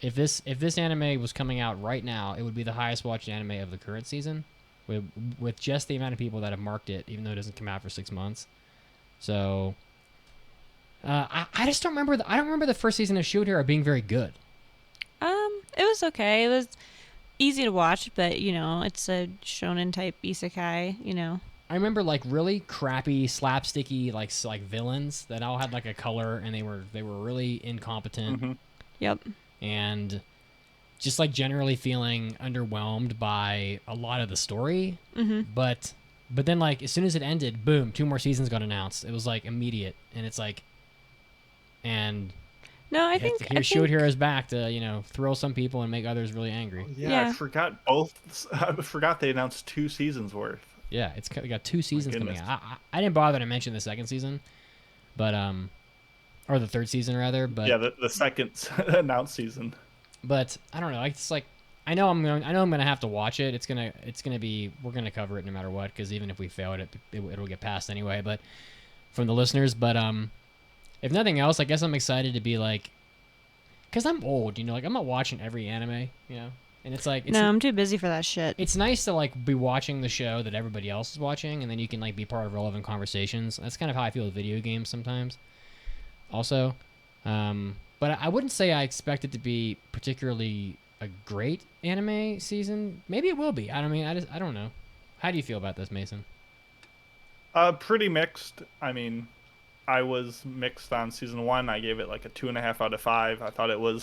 if this anime was coming out right now, it would be the highest watched anime of the current season, with just the amount of people that have marked it, even though it doesn't come out for 6 months. So I just don't remember. I don't remember the first season of Shield Hero being very good. It was okay. It was easy to watch, but it's a shonen type isekai. I remember like really crappy slapsticky like villains that all had like a color, and they were really incompetent. Mm-hmm. Yep. And just like generally feeling underwhelmed by a lot of the story. Mm-hmm. But then like as soon as it ended, boom, 2 more seasons got announced. It was like immediate, and it's like, and No, I think Shield Hero's back to thrill some people and make others really angry. Yeah, Yeah. I forgot both. I forgot they announced 2 seasons worth. Yeah, it's got 2 seasons coming goodness. out. I didn't bother to mention the second season, but or the third season rather. But Yeah, the second announced season. But I don't know. It's like I know I'm gonna have to watch it. It's gonna be, we're gonna cover it no matter what, because even if we fail it, it'll get passed anyway. But from the listeners, but if nothing else, I guess I'm excited to be like, because I'm old, like I'm not watching every anime, and it's like no, I'm too busy for that shit. it's nice to like be watching the show that everybody else is watching, and then you can like be part of relevant conversations. That's kind of how I feel with video games sometimes. Also, but I wouldn't say I expect it to be particularly a great anime season. Maybe it will be. I don't know. How do you feel about this, Mason? Pretty mixed. I mean, I was mixed on season 1. I gave it like a 2.5 out of 5. I thought it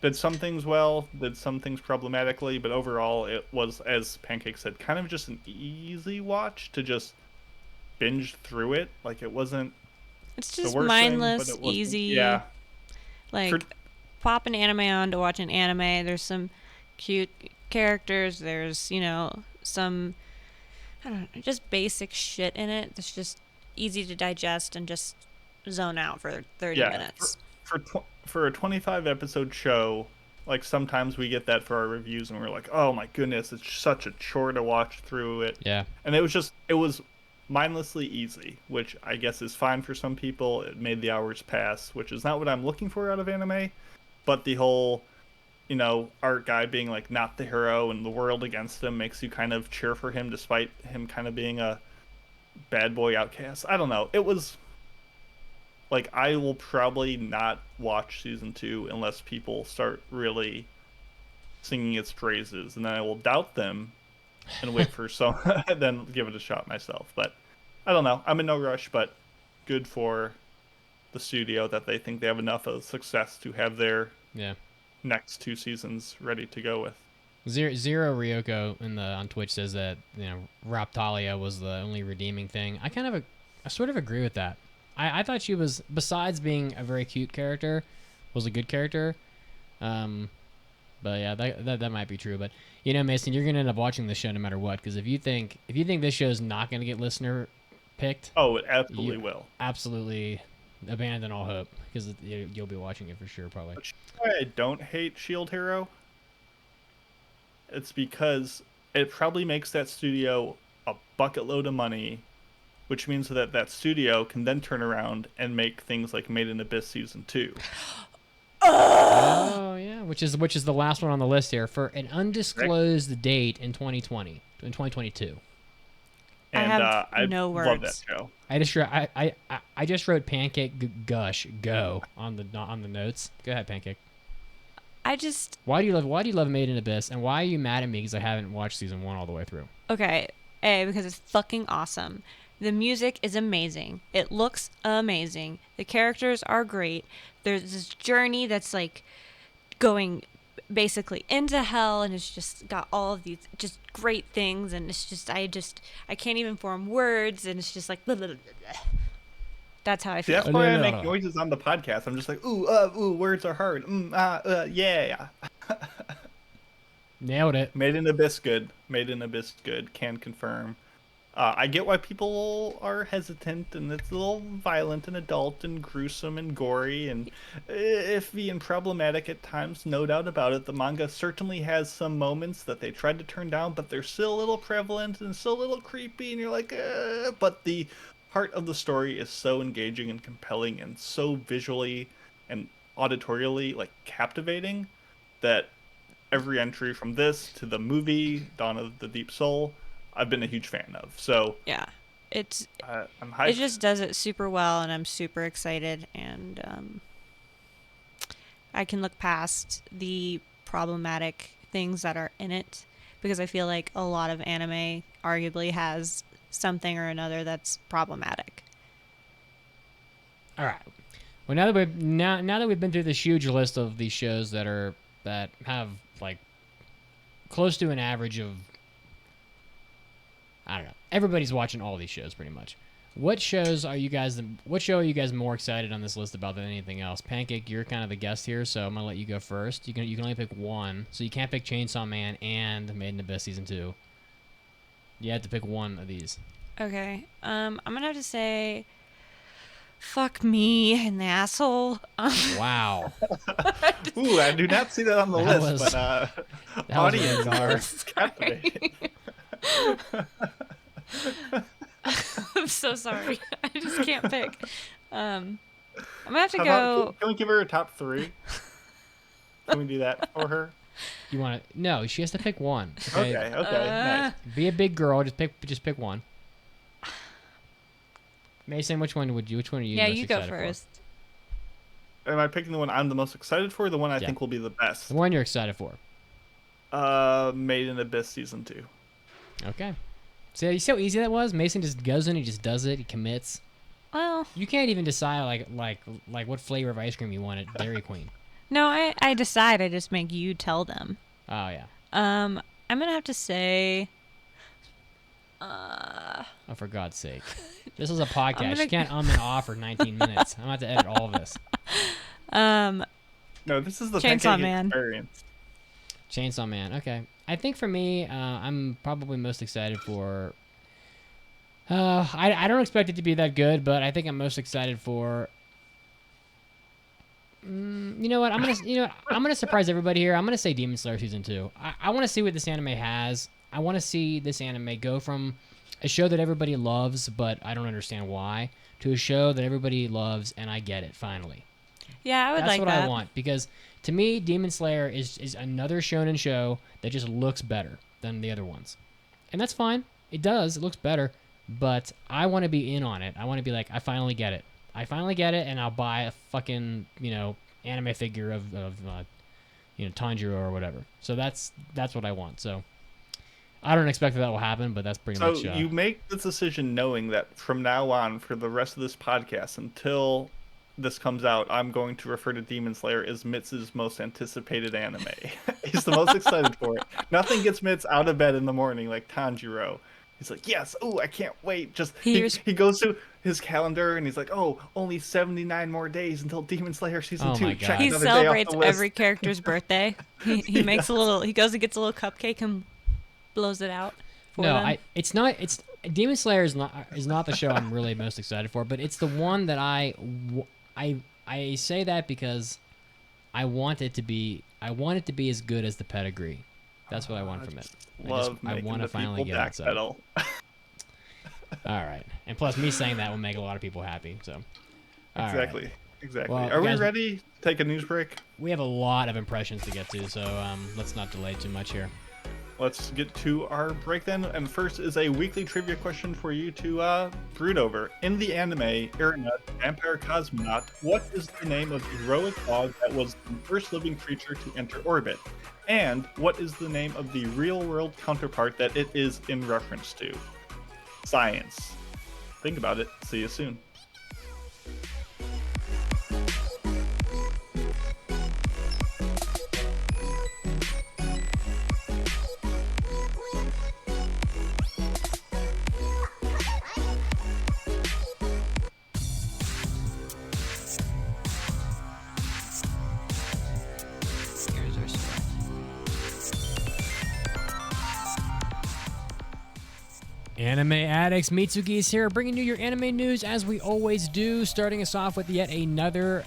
did some things well, did some things problematically, but overall it was, as Pancake said, kind of just an easy watch to just binge through it. Like, it wasn't It's the just worst mindless, thing, but it wasn't, easy. Yeah. Like, For- pop an anime on to watch an anime. There's some cute characters. There's, some, I don't know, just basic shit in it that's just easy to digest and just zone out for 30 minutes. For a 25 episode show, like sometimes we get that for our reviews and we're like, oh my goodness, it's such a chore to watch through it. Yeah. And it was mindlessly easy, which I guess is fine for some people. It made the hours pass, which is not what I'm looking for out of anime. But the whole, art guy being like not the hero and the world against him makes you kind of cheer for him despite him kind of being a bad boy outcast. I don't know. It was like, I will probably not watch season 2 unless people start really singing its praises, and then I will doubt them and wait for some, then give it a shot myself. But I don't know. I'm in no rush, but good for the studio that they think they have enough of success to have their Yeah. next 2 seasons ready to go with. Zero Ryoko on Twitch says that Raptalia was the only redeeming thing. I sort of agree with that. I thought she was, besides being a very cute character, was a good character. But yeah, that might be true. But Mason, you're gonna end up watching this show no matter what, because if you think this show's not gonna get listener picked, Oh, it absolutely will. absolutely abandon all hope, because you'll be watching it for sure, probably. I don't hate Shield Hero. It's because it probably makes that studio a bucket load of money, which means that studio can then turn around and make things like Made in Abyss Season 2. Oh yeah, which is the last one on the list here for an undisclosed date in 2022. And have I no love that words. show. I just wrote Pancake Gush Go on the notes. Go ahead, Pancake. Why do you love Made in Abyss, and why are you mad at me because I haven't watched season 1 all the way through? Okay, because it's fucking awesome. The music is amazing. It looks amazing. The characters are great. There's this journey that's like going basically into hell, and it's just got all of these just great things, and it's just I can't even form words, and it's just like blah, blah, blah, blah. That's how I See, feel. that's why I make noises on the podcast. I'm just like, ooh, words are hard. Yeah. Nailed it. Made in Abyss good. Made in Abyss good. Can confirm. I get why people are hesitant, and it's a little violent and adult and gruesome and gory and iffy and problematic at times, no doubt about it. The manga certainly has some moments that they tried to turn down, but they're still a little prevalent and still a little creepy, and you're like, but the heart of the story is so engaging and compelling and so visually and auditorially like captivating that every entry from this to the movie Dawn of the Deep Soul I've been a huge fan of. So Yeah, I'm hyped. it just does it super well, and I'm super excited, and I can look past the problematic things that are in it, because I feel like a lot of anime arguably has something or another that's problematic. All right. Well, now that we've been through this huge list of these shows that have like close to an average of, I don't know, everybody's watching all these shows pretty much. What show are you guys more excited on this list about than anything else? Pancake, you're kind of the guest here, so I'm gonna let you go first. You can only pick one, so you can't pick Chainsaw Man and Made in Abyss Season 2. You have to pick one of these. Okay, I'm gonna have to say, fuck me in the asshole. Wow. Ooh, I do not see that on the That list, was- but was audience bizarre. are captivated. I'm so sorry. I just can't pick. I'm gonna have to How go. about, can we give her a top 3? Can we do that for her? You want to? No, she has to pick one. Okay, nice. Be a big girl. Just pick one. Mason, which one are you Yeah, most you go excited first. Am I picking the one I'm the most excited for, or the one I Yeah. think will be the best? for? The one you're excited for. Made in Abyss Season 2. Okay. See so easy that was? Mason just goes in, he just does it, he commits. Well, You can't even decide like what flavor of ice cream you want at Dairy Queen. no, I decide. I just make you tell them. Oh yeah. I'm gonna have to say. Oh, for God's sake. This is a podcast. gonna- You can't and off for 19 minutes. I'm going to have to edit all of this. No, this is the Chainsaw Pancake Man. experience. Chainsaw Man. Okay. I think for me, I'm probably most excited for. I don't expect it to be that good, but I think I'm most excited for. You know what? I'm gonna surprise everybody here. I'm gonna say Demon Slayer Season 2. I want to see what this anime has. I want to see this anime go from a show that everybody loves, but I don't understand why, to a show that everybody loves, and I get it finally. Yeah, I would That's like what that. I want, because to me, Demon Slayer is another shonen show that just looks better than the other ones, and that's fine. It does. It looks better, but I want to be in on it. I want to be like, I finally get it. And I'll buy a fucking anime figure of Tanjiro or whatever. So that's what I want. So I don't expect that will happen, but that's pretty So much. you make this decision knowing that from now on, for the rest of this podcast, until this comes out, I'm going to refer to Demon Slayer as Mitz's most anticipated anime. He's the most excited for it. Nothing gets Mitz out of bed in the morning like Tanjiro. He's like, yes, oh, I can't wait. Just he goes to his calendar and he's like, oh, only 79 more days until Demon Slayer season 2. My God. Check He another day off celebrates the list. every character's birthday. He makes a little. He goes and gets a little cupcake and blows it out. For them. It's not. It's Demon Slayer is not the show I'm really most excited for, but it's the one that I say that because I want it to be as good as the pedigree. That's what I want from it. I want to finally get it. So. All right, and plus me saying that will make a lot of people happy. So. Exactly. Right. Exactly. Well, Are we guys, ready to take a news break? We have a lot of impressions to get to, so let's not delay too much here. Let's get to our break then. And first is a weekly trivia question for you to brood over. In the anime, Irina, vampire cosmonaut, what is the name of the heroic dog that was the first living creature to enter orbit? And what is the name of the real-world counterpart that it is in reference to? Science. Think about it. See you soon. Anime Addicts, Mitsuki is here, bringing you your anime news as we always do, starting us off with yet another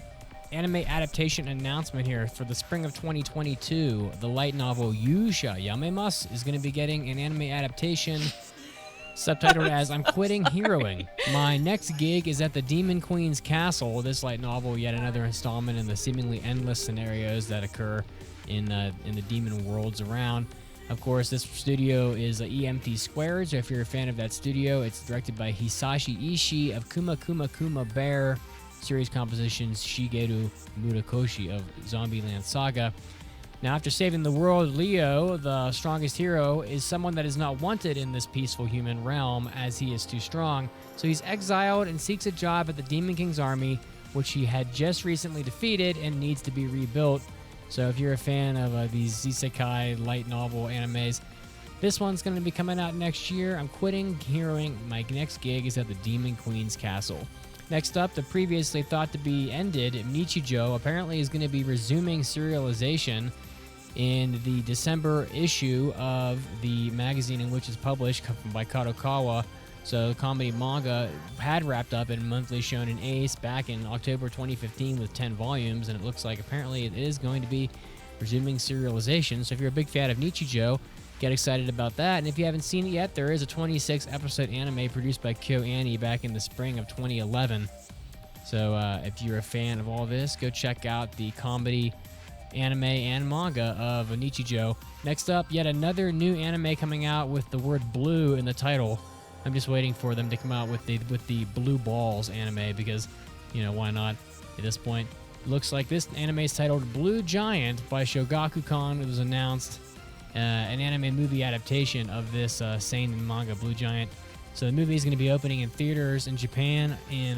anime adaptation announcement here for the spring of 2022. The light novel Yusha Yamemasu is going to be getting an anime adaptation subtitled as I'm Quitting Heroing. My next gig is at the Demon Queen's Castle. This light novel, yet another installment in the seemingly endless scenarios that occur in the demon worlds around. Of course, this studio is EMT Squared, so if you're a fan of that studio, it's directed by Hisashi Ishii of Kuma Kuma Kuma Bear, series compositions Shigeru Murakoshi of Zombieland Saga. Now, after saving the world, Leo, the strongest hero, is someone that is not wanted in this peaceful human realm as he is too strong, so he's exiled and seeks a job at the Demon King's army, which he had just recently defeated and needs to be rebuilt. So if you're a fan of these isekai light novel animes, this one's going to be coming out next year. I'm quitting heroing. My next gig is at the Demon Queen's Castle. Next up, the previously thought to be ended Nichijou apparently is going to be resuming serialization in the December issue of the magazine in which it's published by Kadokawa. So the comedy manga had wrapped up in Monthly Shonen Ace back in October 2015 with 10 volumes, and it looks like apparently it is going to be resuming serialization. So if you're a big fan of Nichijou, get excited about that. And if you haven't seen it yet, there is a 26-episode anime produced by KyoAni back in the spring of 2011. So if you're a fan of all this, go check out the comedy anime and manga of Nichijou. Next up, yet another new anime coming out with the word blue in the title. I'm just waiting for them to come out with the Blue Balls anime because, why not at this point? It looks like this anime is titled Blue Giant by Shogakukan. It was announced an anime movie adaptation of this seinen manga, Blue Giant. So the movie is going to be opening in theaters in Japan in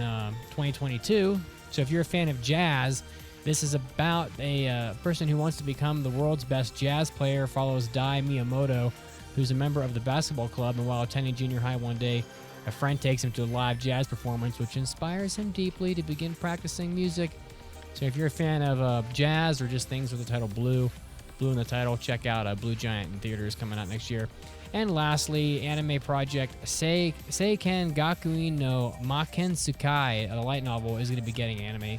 2022. So if you're a fan of jazz, this is about a person who wants to become the world's best jazz player, follows Dai Miyamoto, who's a member of the basketball club, and while attending junior high one day, a friend takes him to a live jazz performance, which inspires him deeply to begin practicing music. So if you're a fan of jazz or just things with the title Blue in the title, check out Blue Giant in theaters coming out next year. And lastly, anime project Seiken Gakuin no Maken Tsukai, a light novel, is going to be getting anime.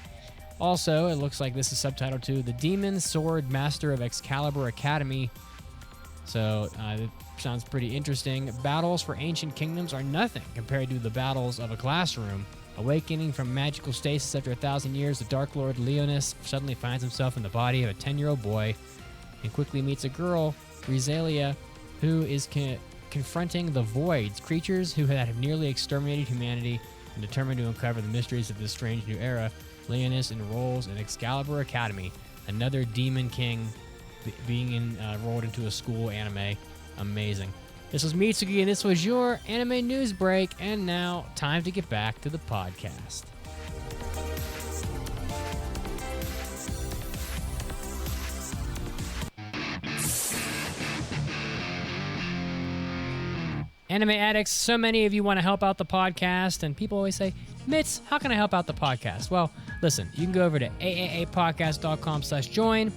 Also, it looks like this is subtitled to The Demon Sword Master of Excalibur Academy. So it sounds pretty interesting. Battles for ancient kingdoms are nothing compared to the battles of a classroom. Awakening from magical stasis after 1,000 years, the Dark Lord Leonis suddenly finds himself in the body of a 10-year-old boy and quickly meets a girl, Griselia, who is confronting the Voids, creatures who have nearly exterminated humanity, and determined to uncover the mysteries of this strange new era. Leonis enrolls in Excalibur Academy, another Demon King being enrolled into a school anime. Amazing. This was Mitsuki, and this was your anime news break. And now, time to get back to the podcast. Anime addicts, so many of you want to help out the podcast, and people always say, Mitz, how can I help out the podcast? Well, listen, you can go over to aapodcast.com/join.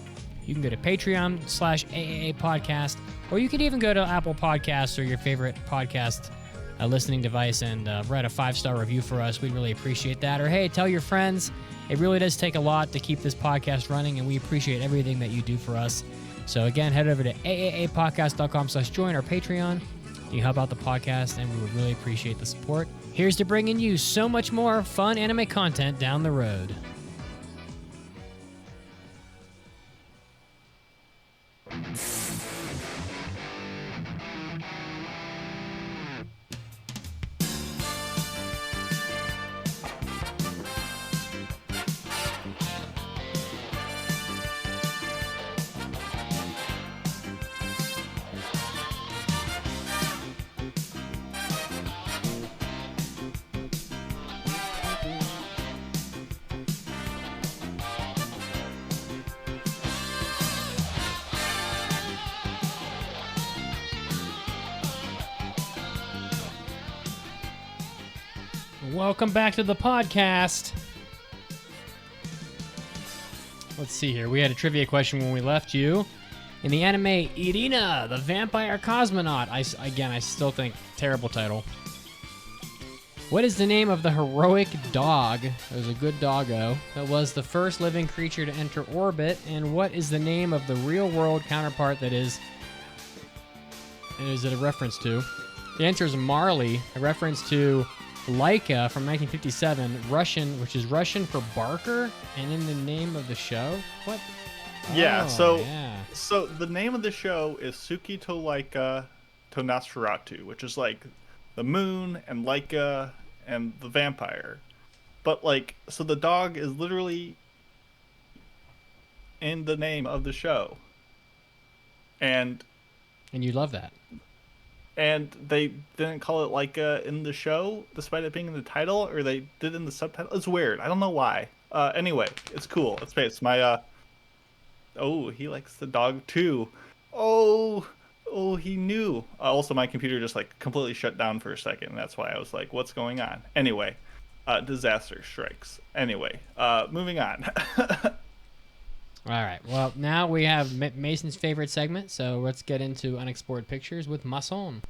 You can go to Patreon/AAApodcast, or you can even go to Apple Podcasts or your favorite podcast listening device and write a 5-star review for us. We'd really appreciate that. Or, hey, tell your friends. It really does take a lot to keep this podcast running, and we appreciate everything that you do for us. So, again, head over to aapodcast.com/join our Patreon. You help out the podcast, and we would really appreciate the support. Here's to bringing you so much more fun anime content down the road. Welcome back to the podcast. Let's see here. We had a trivia question when we left you. In the anime Irina, the Vampire Cosmonaut. I still think terrible title. What is the name of the heroic dog? It was a good doggo. That was the first living creature to enter orbit. And what is the name of the real-world counterpart that is it a reference to? The answer is Marley, a reference to Laika from 1957, Russian, which is Russian for Barker, and in the name of the show, what? Yeah, Oh, so the name of the show is Suki to Laika to Nosferatu, which is like the moon and Laika and the vampire. But like, so the dog is literally in the name of the show. And you love that. And they didn't call it Laika in the show, despite it being in the title, or they did in the subtitle. It's weird. I don't know why. Anyway, it's cool. It's space. My, oh, he likes the dog too. Oh, he knew. Also, my computer just like completely shut down for a second. That's why I was like, what's going on? Anyway, disaster strikes. Anyway, moving on. All right. Well, now we have Mason's favorite segment, so let's get into Unexplored Pictures with Mason.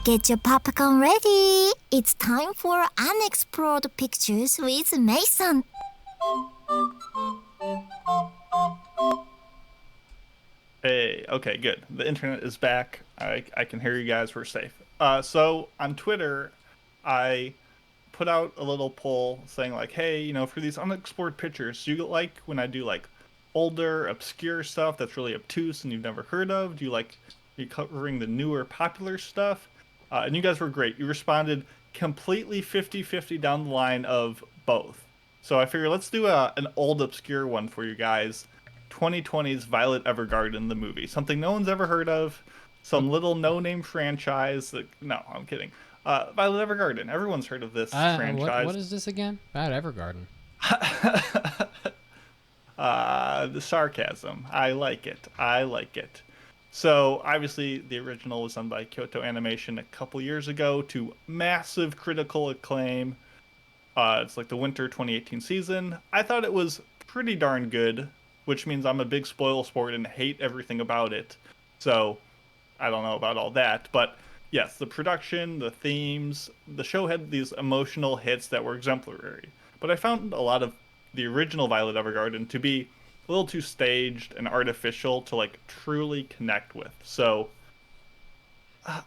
Get your popcorn ready. It's time for Unexplored Pictures with Mason. Hey, okay, good. The internet is back. I can hear you guys. We're safe. So on Twitter, I put out a little poll saying like, hey, you know, for these unexplored pictures, do you like when I do like older, obscure stuff that's really obtuse and you've never heard of? Do you like me covering the newer, popular stuff? And you guys were great. You responded completely 50-50 down the line of both. So I figured let's do an old, obscure one for you guys. 2020's Violet Evergarden, the movie. Something no one's ever heard of. Some little no-name franchise. No, I'm kidding. Violet Evergarden. Everyone's heard of this franchise. What is this again? Violet Evergarden. The sarcasm. I like it. So, obviously, the original was done by Kyoto Animation a couple years ago to massive critical acclaim. It's like the winter 2018 season. I thought it was pretty darn good, which means I'm a big spoil sport and hate everything about it. So, I don't know about all that, but yes, the production, the themes, the show had these emotional hits that were exemplary. But I found a lot of the original Violet Evergarden to be a little too staged and artificial to like truly connect with. So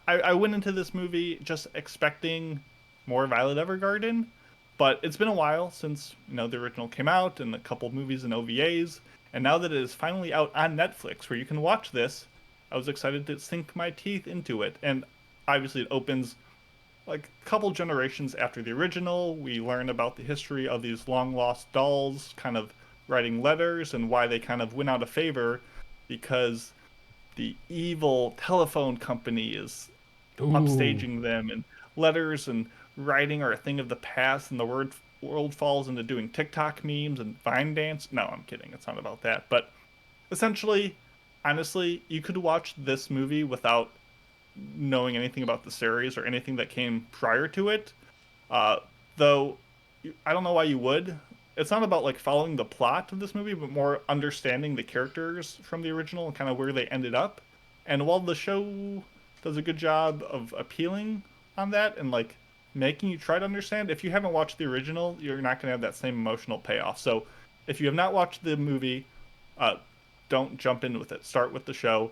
I went into this movie just expecting more Violet Evergarden, but it's been a while since, you know, the original came out and a couple movies and OVAs, and now that it is finally out on Netflix where you can watch this, I was excited to sink my teeth into it. And obviously it opens like a couple generations after the original. We learn about the history of these long lost dolls kind of writing letters and why they kind of went out of favor because the evil telephone company is upstaging them, and letters and writing are a thing of the past, and the world falls into doing TikTok memes and Vine dance. No, I'm kidding. It's not about that. But essentially, honestly, you could watch this movie without knowing anything about the series or anything that came prior to it. Though, I don't know why you would. It's not about like following the plot of this movie, but more understanding the characters from the original and kind of where they ended up. And while the show does a good job of appealing on that and like making you try to understand, if you haven't watched the original, you're not going to have that same emotional payoff. So if you have not watched the movie, don't jump in with it. Start with the show.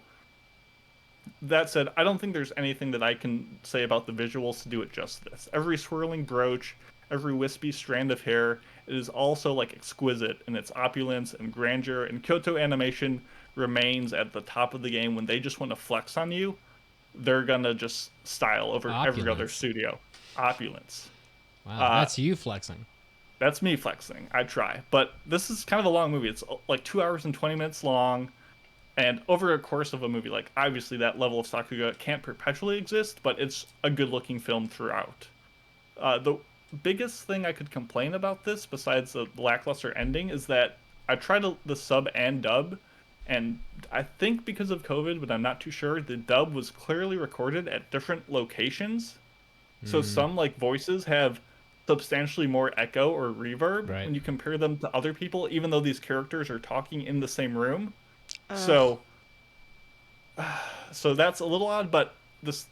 That said, I don't think there's anything that I can say about the visuals to do it justice. Every swirling brooch, every wispy strand of hair, it is also like exquisite in its opulence and grandeur, and Kyoto Animation remains at the top of the game. When they just want to flex on you, they're gonna just style over every other Opulence. studio. Opulence. Wow, that's you flexing. That's me flexing. I try. But this is kind of a long movie. It's like 2 hours and 20 minutes long. And over a course of a movie, like obviously that level of Sakuga can't perpetually exist, but it's a good looking film throughout. The biggest thing I could complain about this, besides the lackluster ending, is that I tried the sub and dub, and I think because of COVID, but I'm not too sure, the dub was clearly recorded at different locations. So some like voices have substantially more echo or reverb Right. when you compare them to other people, even though these characters are talking in the same room. So that's a little odd, but this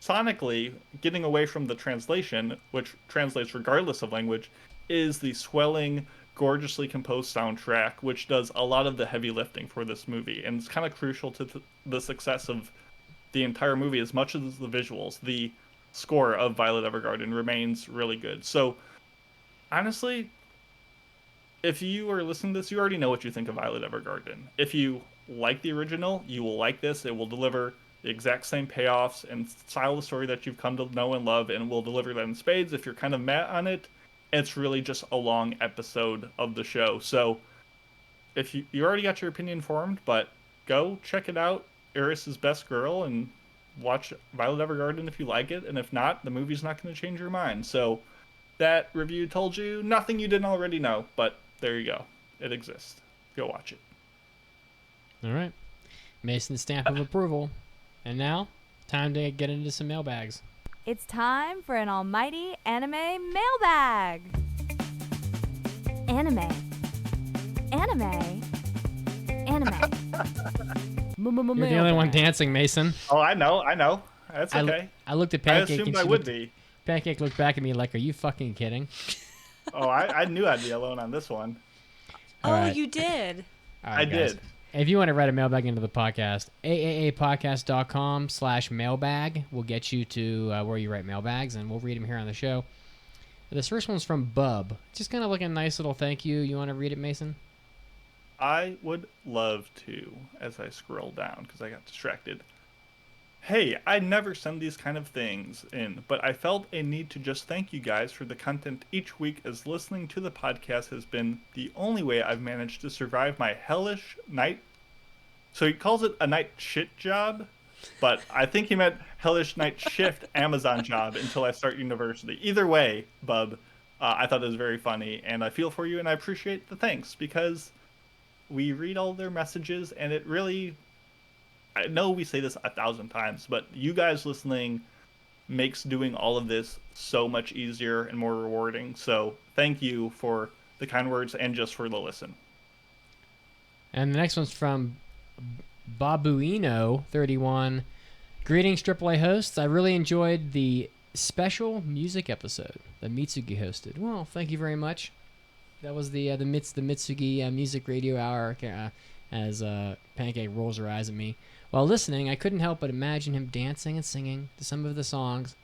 sonically, getting away from the translation, which translates regardless of language, is the swelling, gorgeously composed soundtrack, which does a lot of the heavy lifting for this movie, and it's kind of crucial to the success of the entire movie as much as the visuals. The score of Violet Evergarden remains really good. So honestly, if you are listening to this, you already know what you think of Violet Evergarden. If you like the original, you will like this. It will deliver the exact same payoffs and style of story that you've come to know and love, and will deliver that in spades. If you're kind of mad on it, it's really just a long episode of the show. So if you already got your opinion formed, but go check it out. Eris's Best Girl, and watch Violet Evergarden if you like it. And if not, the movie's not going to change your mind. So that review told you nothing you didn't already know, but there you go. It exists. Go watch it. All right. Mason's stamp of approval. And now, time to get into some mailbags. It's time for an almighty anime mailbag. Anime. Anime. Anime. You're the only one dancing, Mason. Oh, I know. That's okay. I looked at I Pancake assumed and I she would looked, be. Pancake looked back at me like, are you fucking kidding? Oh, I knew I'd be alone on this one. All Oh, right. you did. All I right, guys. did. If you want to write a mailbag into the podcast, aaapodcast.com/mailbag will get you to where you write mailbags, and we'll read them here on the show. This first one's from Bub. Just kind of like a nice little thank you. You want to read it, Mason? I would love to, as I scroll down, because I got distracted. Hey, I never send these kind of things in, but I felt a need to just thank you guys for the content each week, as listening to the podcast has been the only way I've managed to survive my hellish night. So he calls it a night shit job, but I think he meant hellish night shift Amazon job until I start university. Either way, Bub, I thought it was very funny, and I feel for you, and I appreciate the thanks, because we read all their messages, and it really... I know we say this 1,000 times, but you guys listening makes doing all of this so much easier and more rewarding. So thank you for the kind words and just for the listen. And the next one's from Babuino31. Greetings, AAA hosts. I really enjoyed the special music episode that Mitsugi hosted. Well, thank you very much. That was the Mitsugi Music Radio Hour, as Pancake rolls her eyes at me. While listening, I couldn't help but imagine him dancing and singing to some of the songs,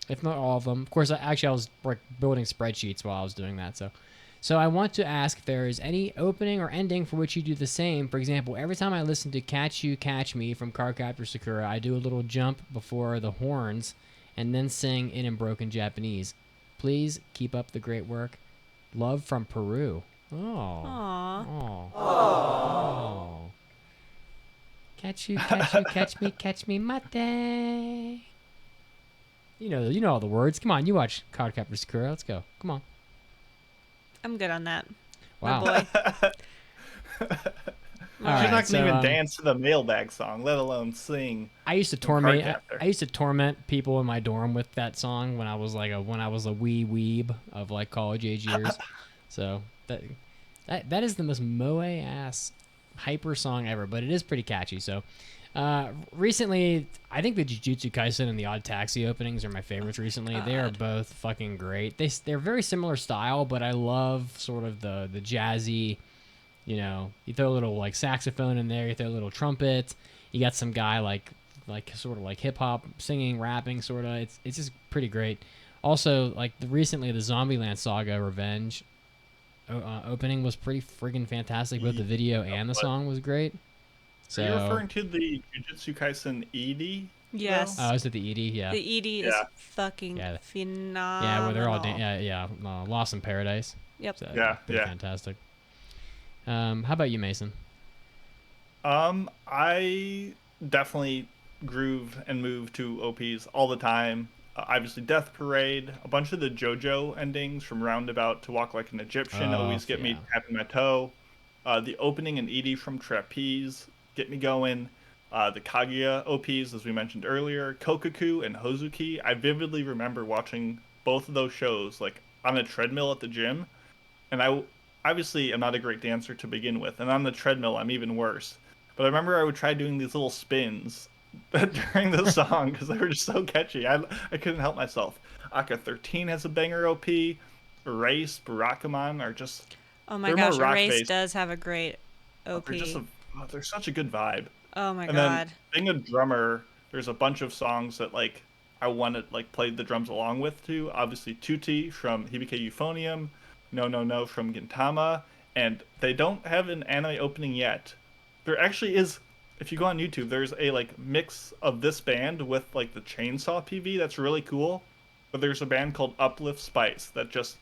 if not all of them. Of course, I was building spreadsheets while I was doing that. So I want to ask if there is any opening or ending for which you do the same. For example, every time I listen to Catch You, Catch Me from Cardcaptor Sakura, I do a little jump before the horns and then sing it in broken Japanese. Please keep up the great work. Love from Peru. Oh. Aww. Oh. Catch you, catch me, mate. You know all the words. Come on, you watch Cardcaptor Sakura. Let's go. Come on. I'm good on that. Wow. My boy. All She's right, not so, gonna even dance to the Mailbag song, let alone sing. I used to torment. Cardcaptor. I used to torment people in my dorm with that song when I was a wee weeb of like college age years. So that is the most moe ass hyper song ever, but it is pretty catchy. So recently, I think the Jujutsu Kaisen and the Odd Taxi openings are my favorites recently. They are both fucking great. They're very similar style, but I love sort of the jazzy. You know, you throw a little like saxophone in there, you throw a little trumpet, you got some guy like sort of like hip hop singing, rapping, sort of. It's just pretty great. Also, like recently the Zombieland Saga Revenge opening was pretty friggin' fantastic. Both the video and the song was great. So Are you referring to the Jujutsu Kaisen ED? Yes. oh, is it the ED? Yeah. The ED is fucking phenomenal. Yeah, where they're all Lost in Paradise. Yep. So, Yeah, pretty yeah. fantastic. How about you, Mason? I definitely groove and move to OPs all the time. Obviously, Death Parade, a bunch of the JoJo endings from Roundabout to Walk Like an Egyptian always get me tapping my toe. The opening and ED from Trapeze get me going. The Kaguya OPs, as we mentioned earlier, Kokaku and Hozuki. I vividly remember watching both of those shows like on a treadmill at the gym, and I obviously am not a great dancer to begin with, and on the treadmill I'm even worse. But I remember I would try doing these little spins during the song because they were just so catchy. I couldn't help myself. Aka 13 has a banger OP. Erase, Barakamon are just... Oh my they're gosh, more Erase rock-based. does have a great OP. They're such a good vibe. Oh my And god. then being a drummer, there's a bunch of songs that like I want to like play the drums along with too. Obviously Tutti from Hibike Euphonium, No No No from Gintama, and they don't have an anime opening yet. There actually is, if you go on YouTube, there's a like mix of this band with like the Chainsaw PV that's really cool. But there's a band called Uplift Spice that just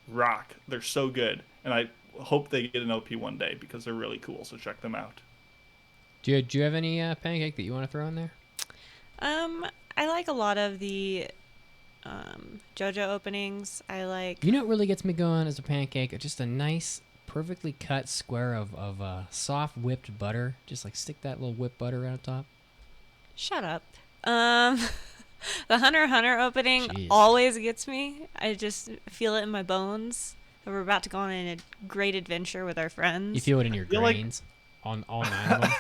rock. They're so good, and I hope they get an OP one day because they're really cool. So check them out. Do you have any Pancake that you want to throw in there? I like a lot of the JoJo openings. I like. You know what really gets me going as a Pancake? Just a nice, perfectly cut square of soft whipped butter. Just like stick that little whipped butter right on top. Shut up. The Hunter x Hunter opening Jeez. always gets me. I just feel it in my bones. We're about to go on a great adventure with our friends. You feel it in your feel like- grains. On all 9 of them.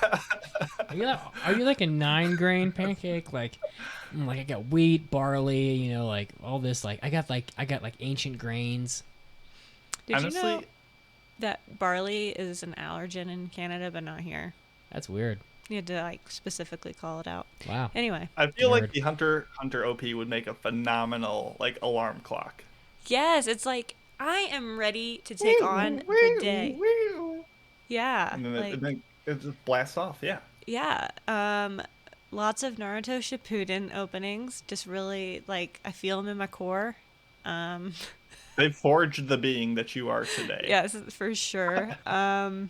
Are you like a 9-grain pancake? Like I got wheat, barley, you know, like all this. Like I got like ancient grains. Did Honestly, you know that barley is an allergen in Canada, but not here? That's weird. You had to like specifically call it out. Wow. Anyway, I feel like Nerd. the Hunter OP would make a phenomenal like alarm clock. yes, it's like I am ready to take on the day. Yeah, And then, like, it just blasts off. Yeah. yeah. Lots of Naruto Shippuden openings. Just really like I feel them in my core. They forged the being that you are today. Yes, for sure. God,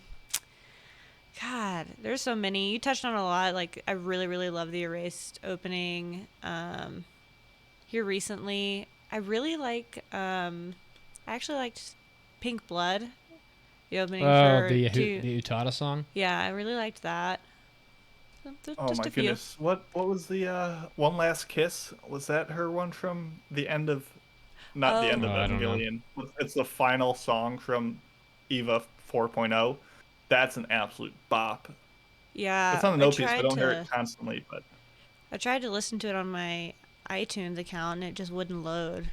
there's so many. You touched on a lot. Like I really, really love the Erased opening. Here recently, I really like. I actually liked Pink Blood. The opening for the two. Utada song. Yeah, I really liked that. Oh Just my a few. goodness. What was the One Last Kiss? Was that her one from the end of not the end of Oh, I don't know. Evangelion. It's the final song from Eva 4.0. That's an absolute bop. Yeah, It's on an I OP, so I tried don't hear to- it constantly, but I tried to listen to it on my iTunes account and it just wouldn't load.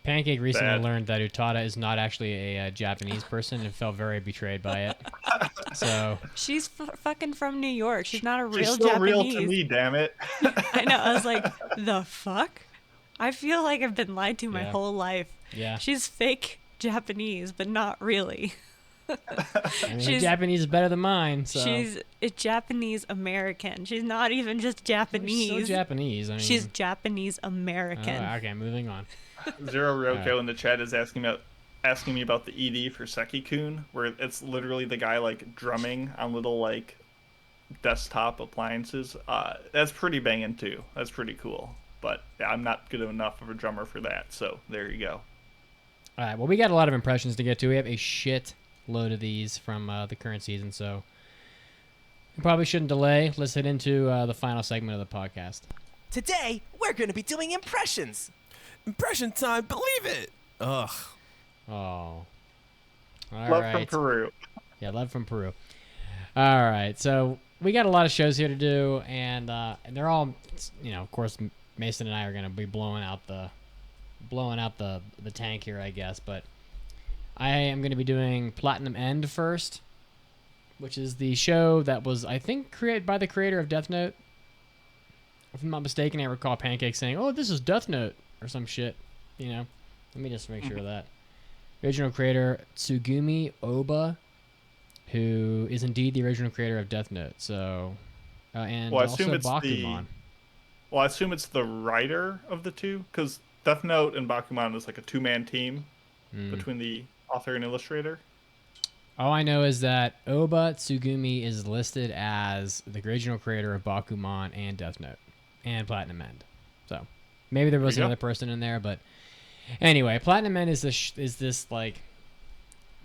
Pancake recently Bad. learned that Utada is not actually a Japanese person and felt very betrayed by it. So She's fucking from New York. She's not a real she's still Japanese. real to me, damn it. I know. I was like, the fuck? I feel like I've been lied to my Yeah. whole life. yeah, She's fake Japanese, but not really. I mean, her she's- Japanese is better than mine. So She's a Japanese American. She's not even just She's Japanese. so Japanese. I mean, She's Japanese American. oh, okay, moving on. Zero Roko Alright. in the chat is asking about asking me about the ED for Seki-kun, where it's literally the guy like drumming on little like desktop appliances. That's pretty banging too. That's pretty cool. But yeah, I'm not good enough of a drummer for that. So there you go. All right. Well, we got a lot of impressions to get to. We have a shit load of these from the current season, so we probably shouldn't delay. Let's head into the final segment of the podcast. Today, we're going to be doing impressions. Impression time, believe it. Ugh. Oh. All Love right. from Peru. Yeah, love from Peru. All right. So we got a lot of shows here to do, and they're all, of course, Mason and I are going to be blowing out the tank here, I guess. But I am going to be doing Platinum End first, which is the show that was, I think, created by the creator of Death Note. If I'm not mistaken, I recall Pancake saying, "Oh, this is Death Note," or some shit. Let me just make sure of that. Original creator Tsugumi Oba, who is indeed the original creator of Death Note. So, and Well, I also assume it's Bakuman. Well, I assume it's the writer of the two, because Death Note and Bakuman is like a two-man team between the author and illustrator. All I know is that Oba Tsugumi is listed as the original creator of Bakuman and Death Note and Platinum End. So maybe there was another person in there, but anyway, Platinum End is this like,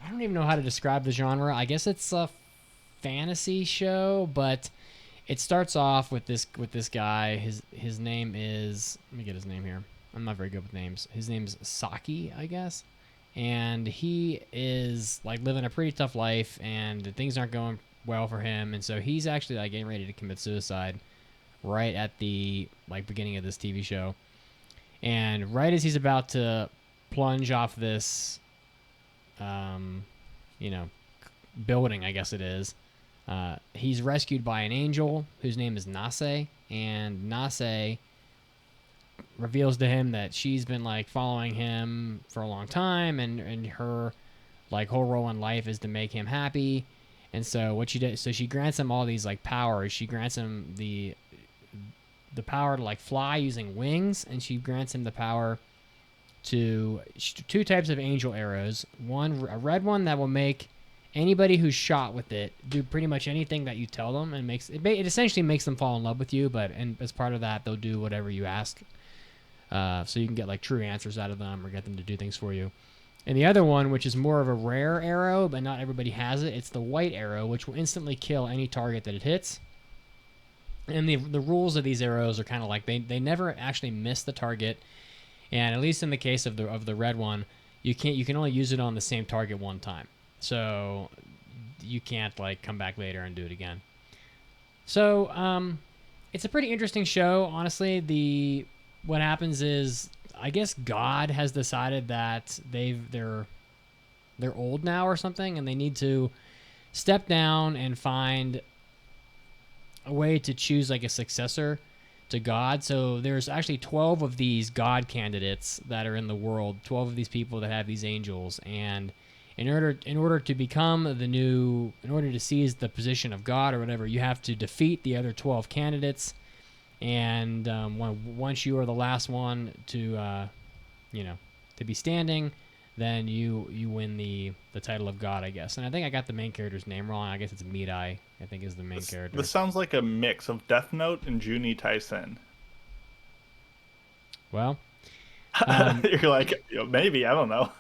I don't even know how to describe the genre. I guess it's a fantasy show, but it starts off with this guy. His name is, let me get his name here. I'm not very good with names. His name's Saki, I guess. And he is like living a pretty tough life, and things aren't going well for him. And so he's actually like getting ready to commit suicide right at the like beginning of this TV show. And right as he's about to plunge off this, building, I guess it is, he's rescued by an angel whose name is Nase, and Nase reveals to him that she's been like following him for a long time, and her like whole role in life is to make him happy. And so what she did, so she grants him all these like powers. She grants him the power to like fly using wings, and she grants him the power to two types of angel arrows. One, a red one that will make anybody who's shot with it do pretty much anything that you tell them, and it essentially makes them fall in love with you. And as part of that, they'll do whatever you ask. So you can get like true answers out of them or get them to do things for you. And the other one, which is more of a rare arrow, but not everybody has it, it's the white arrow, which will instantly kill any target that it hits. And the rules of these arrows are kind of like they never actually miss the target. And at least in the case of the red one, you can only use it on the same target one time. So you can't like come back later and do it again. So it's a pretty interesting show, honestly. What happens is, I guess God has decided that they're old now or something, and they need to step down and find a way to choose like a successor to God. So there's actually 12 of these God candidates that are in the world, 12 of these people that have these angels, and in order to become in order to seize the position of God or whatever, you have to defeat the other 12 candidates. And once you are the last one to be standing, then you win the title of God, I guess. And I think I got the main character's name wrong. I guess it's Midai, I think is the main character. This sounds like a mix of Death Note and Juni Taisen. Well, you're like, maybe, I don't know.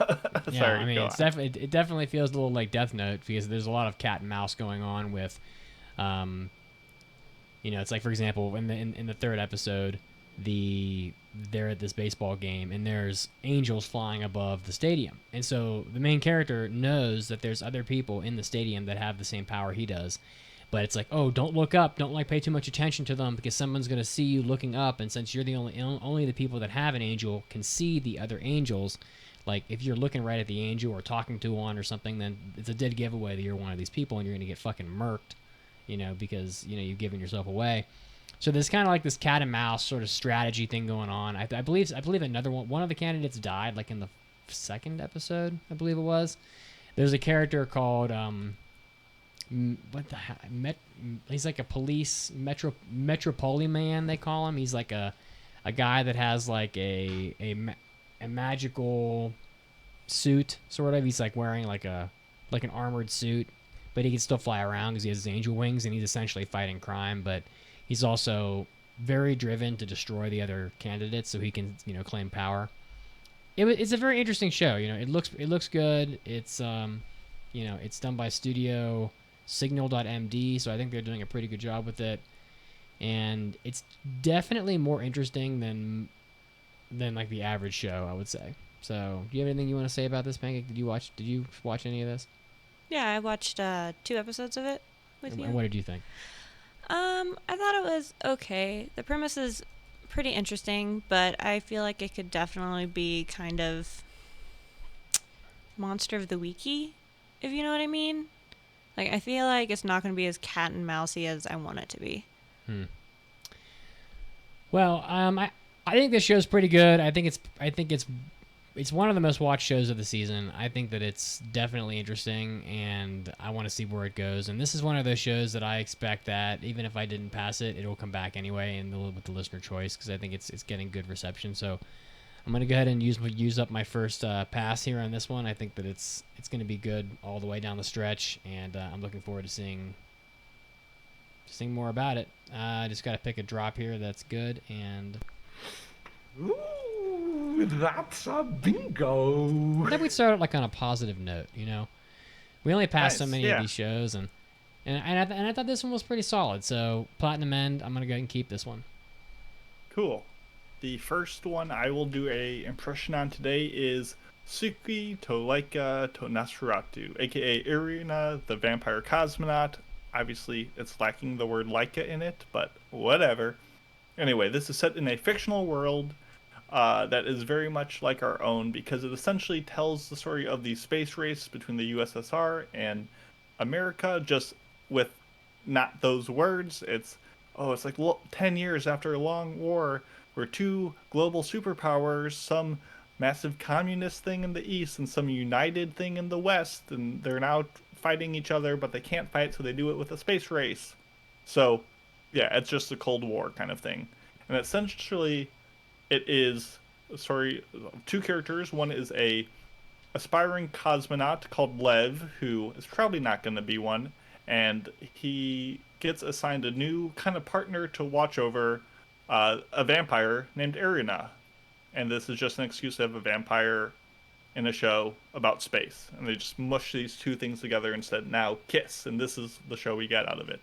yeah, Sorry, I mean, it definitely feels a little like Death Note, because there's a lot of cat and mouse going on with, it's like, for example, in the third episode, they're at this baseball game, and there's angels flying above the stadium. And so the main character knows that there's other people in the stadium that have the same power he does. But it's like, oh, don't look up, don't like pay too much attention to them, because someone's going to see you looking up, and since you're the only the people that have an angel can see the other angels, like if you're looking right at the angel or talking to one or something, then it's a dead giveaway that you're one of these people, and you're going to get fucking murked, because you've given yourself away. So there's kind of like this cat and mouse sort of strategy thing going on. I believe another one of the candidates died, like in the second episode, I believe it was. There's a character called what the heck? He's like a police metropoliman, they call him. He's like a guy that has like a magical suit, sort of. He's like wearing like an armored suit, but he can still fly around because he has his angel wings, and he's essentially fighting crime. But he's also very driven to destroy the other candidates so he can, claim power. It's a very interesting show. It looks good. It's it's done by Studio Signal.md, so I think they're doing a pretty good job with it. And it's definitely more interesting than like the average show, I would say. So, do you have anything you want to say about this, Pancake? Did you watch any of this? Yeah, I watched 2 episodes of it with you. And what did you think? I thought it was okay. The premise is pretty interesting, but I feel like it could definitely be kind of Monster of the Weeky, if you know what I mean. Like, I feel like it's not going to be as cat and mousey as I want it to be. Well, I think this show's pretty good. I think it's one of the most watched shows of the season. I think that it's definitely interesting, and I want to see where it goes. And this is one of those shows that I expect that even if I didn't pass it, it'll come back anyway, and with the listener choice, because I think it's getting good reception. So I'm gonna go ahead and use up my first pass here on this one. I think that it's gonna be good all the way down the stretch, and I'm looking forward to seeing more about it. I just gotta pick a drop here that's good, and Ooh, that's a bingo. I think we'd start like on a positive note. We only passed so Nice, many yeah. of these shows, and I thought this one was pretty solid. So Platinum End, I'm gonna go ahead and keep this one. Cool. The first one I will do a impression on today is Suki to Laika to Nosferatu, aka Irina, the vampire cosmonaut. Obviously, it's lacking the word Laika in it, but whatever. Anyway, this is set in a fictional world that is very much like our own because it essentially tells the story of the space race between the USSR and America, just with not those words. It's like 10 years after a long war where 2 global superpowers, some massive communist thing in the east and some united thing in the west, and they're now fighting each other, but they can't fight, so they do it with a space race. So, yeah, it's just a Cold War kind of thing. And essentially, it is a story of 2 characters. One is a aspiring cosmonaut called Lev, who is probably not going to be one, and he gets assigned a new kind of partner to watch over a vampire named Irina. And this is just an excuse to have a vampire in a show about space. And they just mush these 2 things together and said, now kiss. And this is the show we get out of it.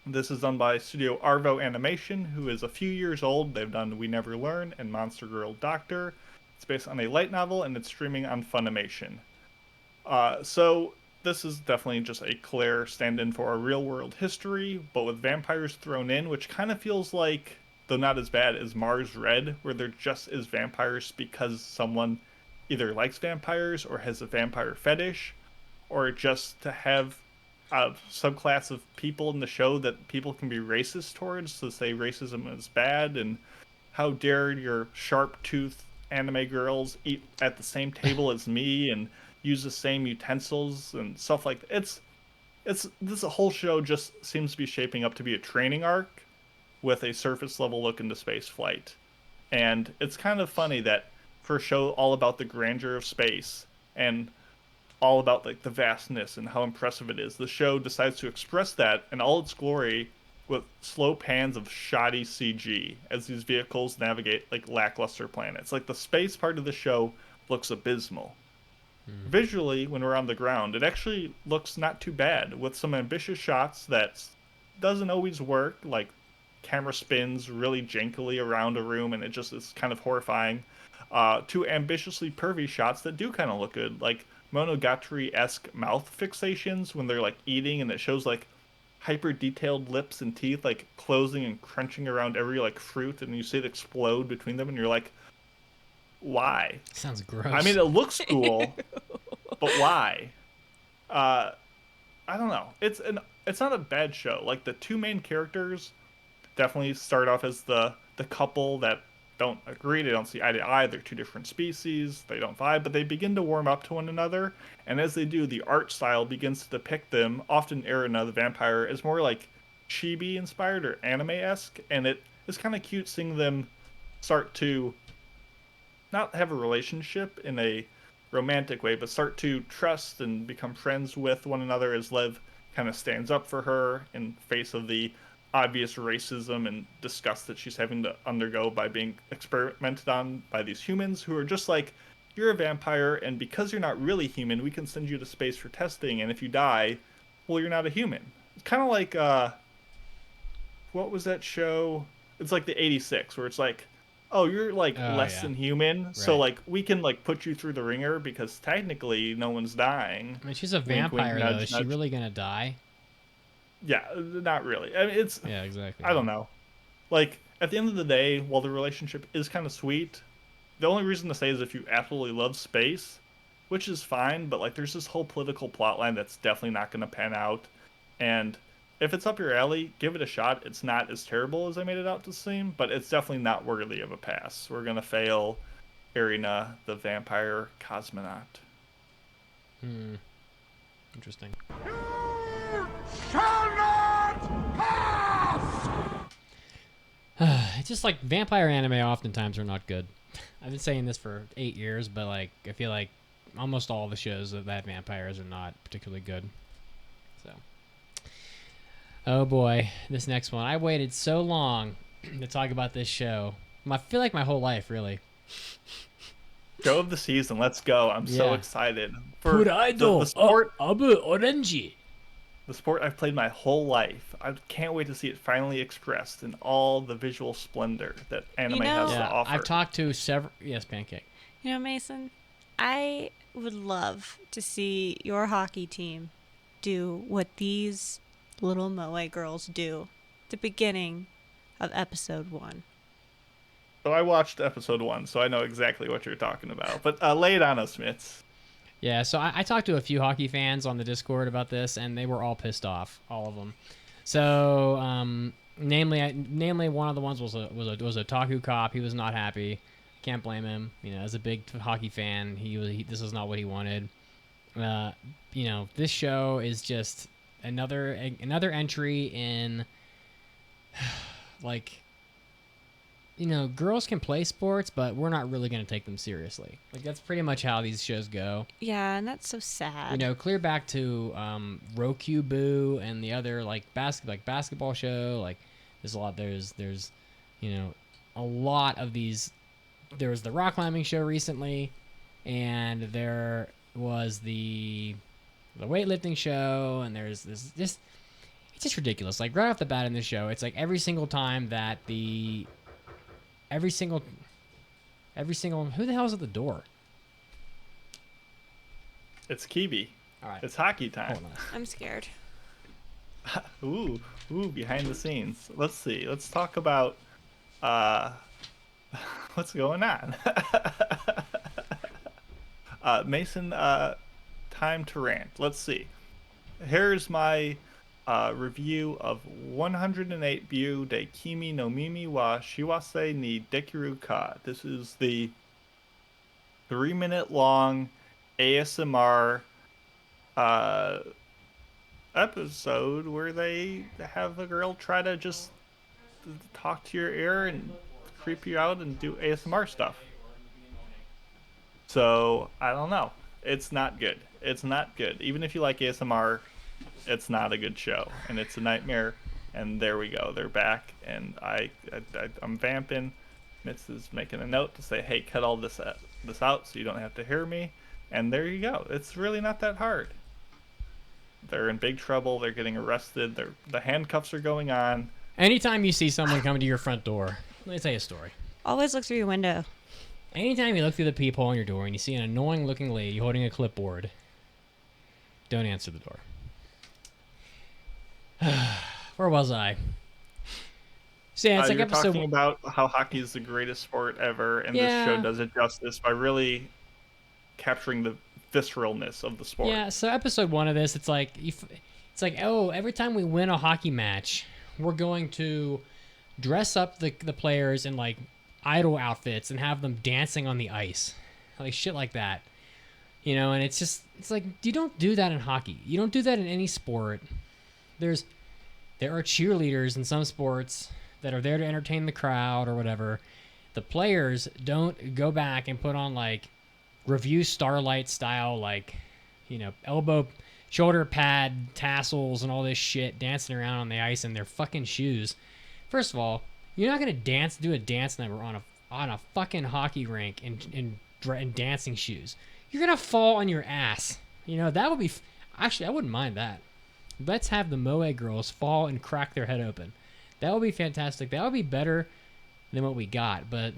This is done by Studio Arvo Animation, who is a few years old. They've done We Never Learn and Monster Girl Doctor. It's based on a light novel, and it's streaming on Funimation. So this is definitely just a clear stand-in for a real-world history, but with vampires thrown in, which kind of feels like, though not as bad as Mars Red, where they're just as vampires because someone either likes vampires or has a vampire fetish, or just to have a subclass of people in the show that people can be racist towards, to say racism is bad, and how dare your sharp-toothed anime girls eat at the same table as me and use the same utensils and stuff like that. This whole show just seems to be shaping up to be a training arc with a surface level look into space flight. And it's kind of funny that for a show all about the grandeur of space and all about like the vastness and how impressive it is, the show decides to express that in all its glory with slow pans of shoddy CG as these vehicles navigate like lackluster planets. Like the space part of the show looks abysmal. Visually, when we're on the ground, it actually looks not too bad, with some ambitious shots that doesn't always work, like camera spins really jankily around a room and it just is kind of horrifying, to ambitiously pervy shots that do kind of look good, like Monogatari-esque mouth fixations when they're like eating and it shows like hyper detailed lips and teeth like closing and crunching around every like fruit, and you see it explode between them and you're like, why? Sounds gross. I mean, it looks cool, but why? I don't know. It's not a bad show. Like the 2 main characters definitely start off as the couple that don't agree. They don't see eye to eye. They're 2 different species. They don't vibe, but they begin to warm up to one another. And as they do, the art style begins to depict them. Often Irina, the vampire, is more like chibi inspired or anime-esque, and it is kind of cute seeing them start to not have a relationship in a romantic way, but start to trust and become friends with one another as Lev kind of stands up for her in face of the obvious racism and disgust that she's having to undergo by being experimented on by these humans who are just like, you're a vampire, and because you're not really human, we can send you to space for testing, and if you die, well, you're not a human. It's kind of like, what was that show? It's like the 86, where it's like, oh, you're like less than human, so Right. like we can like put you through the ringer because technically no one's dying. I mean, she's a Wink, wink, vampire, nudge, though. Is she nudge. really going to die? Yeah, not really. I mean, it's Yeah, exactly. I don't know. Like at the end of the day, while the relationship is kind of sweet, the only reason to say is if you absolutely love space, which is fine, but like there's this whole political plot line that's definitely not going to pan out, and if it's up your alley, give it a shot. It's not as terrible as I made it out to seem, but it's definitely not worthy of a pass. We're gonna fail Irina, the vampire cosmonaut. Interesting. It's just like vampire anime oftentimes are not good. I've been saying this for 8 years, but like I feel like almost all the shows that vampires are not particularly good. So, oh boy, this next one. I waited so long to talk about this show. I feel like my whole life, really. Show of the season, let's go! I'm so Yeah. excited for the sport. Orange. The sport I've played my whole life. I can't wait to see it finally expressed in all the visual splendor that anime has to Yeah, offer. I've talked to several. Yes, Pancake. You know, Mason, I would love to see your hockey team do what these little Moe girls do at the beginning of episode 1. So I watched episode 1, so I know exactly what you're talking about. But lay it on us, Mitz. Yeah, so I talked to a few hockey fans on the Discord about this, and they were all pissed off, all of them. So, namely, one of the ones was a otaku cop. He was not happy. Can't blame him. You know, as a big hockey fan, this is not what he wanted. You know, this show is just another entry in, like, you know, girls can play sports, but we're not really going to take them seriously. Like, that's pretty much how these shows go. Yeah, and that's so sad. You know, clear back to Roku Boo and the other basketball show. Like, there's you know, a lot of these. There was the rock climbing show recently, and there was the weightlifting show, and there's this just it's just ridiculous. Like, right off the bat in this show, it's like every single time that every single who the hell is at the door? It's Kibi. All right. It's hockey time. Hold on. I'm scared. Ooh, behind the scenes. Let's see. Let's talk about what's going on. Mason, time to rant. Let's see. Here's my review of 108 Byu de Kimi no Mimi wa Shiwase ni Dekiru ka. This is the 3-minute long ASMR episode where they have a girl try to just talk to your ear and creep you out and do ASMR stuff. So, I don't know. It's not good. It's not good. Even if you like ASMR, it's not a good show, and it's a nightmare. And there we go. They're back, and I'm vamping. Mitz is making a note to say, hey, cut all this out so you don't have to hear me. And there you go. It's really not that hard. They're in big trouble. They're getting arrested. The handcuffs are going on. Anytime you see someone coming to your front door, let me tell you a story. Always look through your window. Anytime you look through the peephole on your door and you see an annoying-looking lady holding a clipboard, don't answer the door. Where was I? So yeah, it's like you're episode talking about how hockey is the greatest sport ever, and Yeah. this show does it justice by really capturing the visceralness of the sport. Yeah, so episode 1 of this, it's like oh, every time we win a hockey match, we're going to dress up the players in like idol outfits and have them dancing on the ice, like shit like that, you know. And it's like you don't do that in hockey. You don't do that in any sport. There are cheerleaders in some sports that are there to entertain the crowd or whatever. The players don't go back and put on like review Starlight style, like, elbow, shoulder pad, tassels, and all this shit, dancing around on the ice in their fucking shoes. First of all, you're not gonna do a dance number on a fucking hockey rink in dancing shoes. You're gonna fall on your ass. That would be actually, I wouldn't mind that. Let's have the Moe girls fall and crack their head open. That would be fantastic. That would be better than what we got. But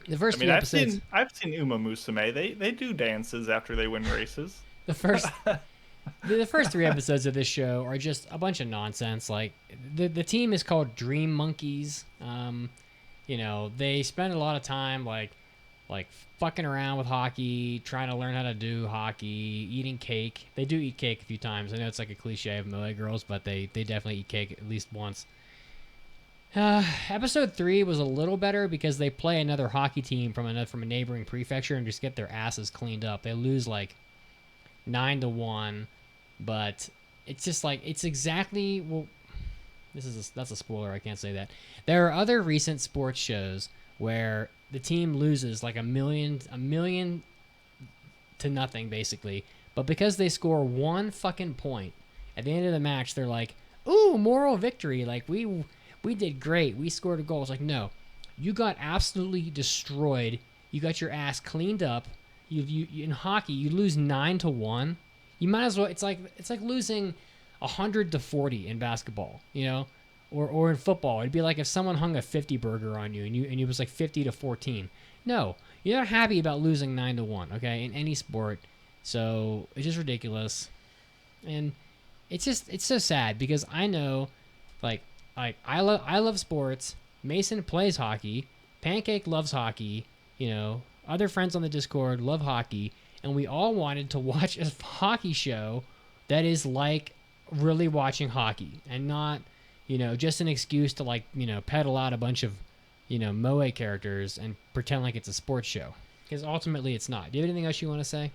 the first few episodes, I've seen Uma Musume. They do dances after they win races. the first 3 episodes of this show are just a bunch of nonsense. Like the team is called Dream Monkeys. They spend a lot of time like fucking around with hockey, trying to learn how to do hockey, eating cake. They do eat cake a few times. I know it's like a cliche of Moe girls, but they definitely eat cake at least once. Episode 3 was a little better because they play another hockey team from a neighboring prefecture and just get their asses cleaned up. They lose like 9-1, but it's just like it's exactly that's a spoiler. I can't say that. There are other recent sports shows where the team loses like a million to nothing basically, but because they score 1 fucking point at the end of the match, they're like, "Ooh, moral victory! Like we did great. We scored a goal." It's like, no, you got absolutely destroyed. You got your ass cleaned up. You in hockey, you lose 9-1. You might as well. It's like losing 100-40 in basketball, or in football. It'd be like if someone hung a 50 burger on you and it was like 50-14. No, you're not happy about losing 9-1, okay, in any sport. So it's just ridiculous, and it's so sad because I know, like I love sports. Mason plays hockey. Pancake loves hockey. Other friends on the Discord love hockey, and we all wanted to watch a hockey show that is like really watching hockey and not, just an excuse to peddle out a bunch of, Moe characters and pretend like it's a sports show. Because ultimately it's not. Do you have anything else you want to say?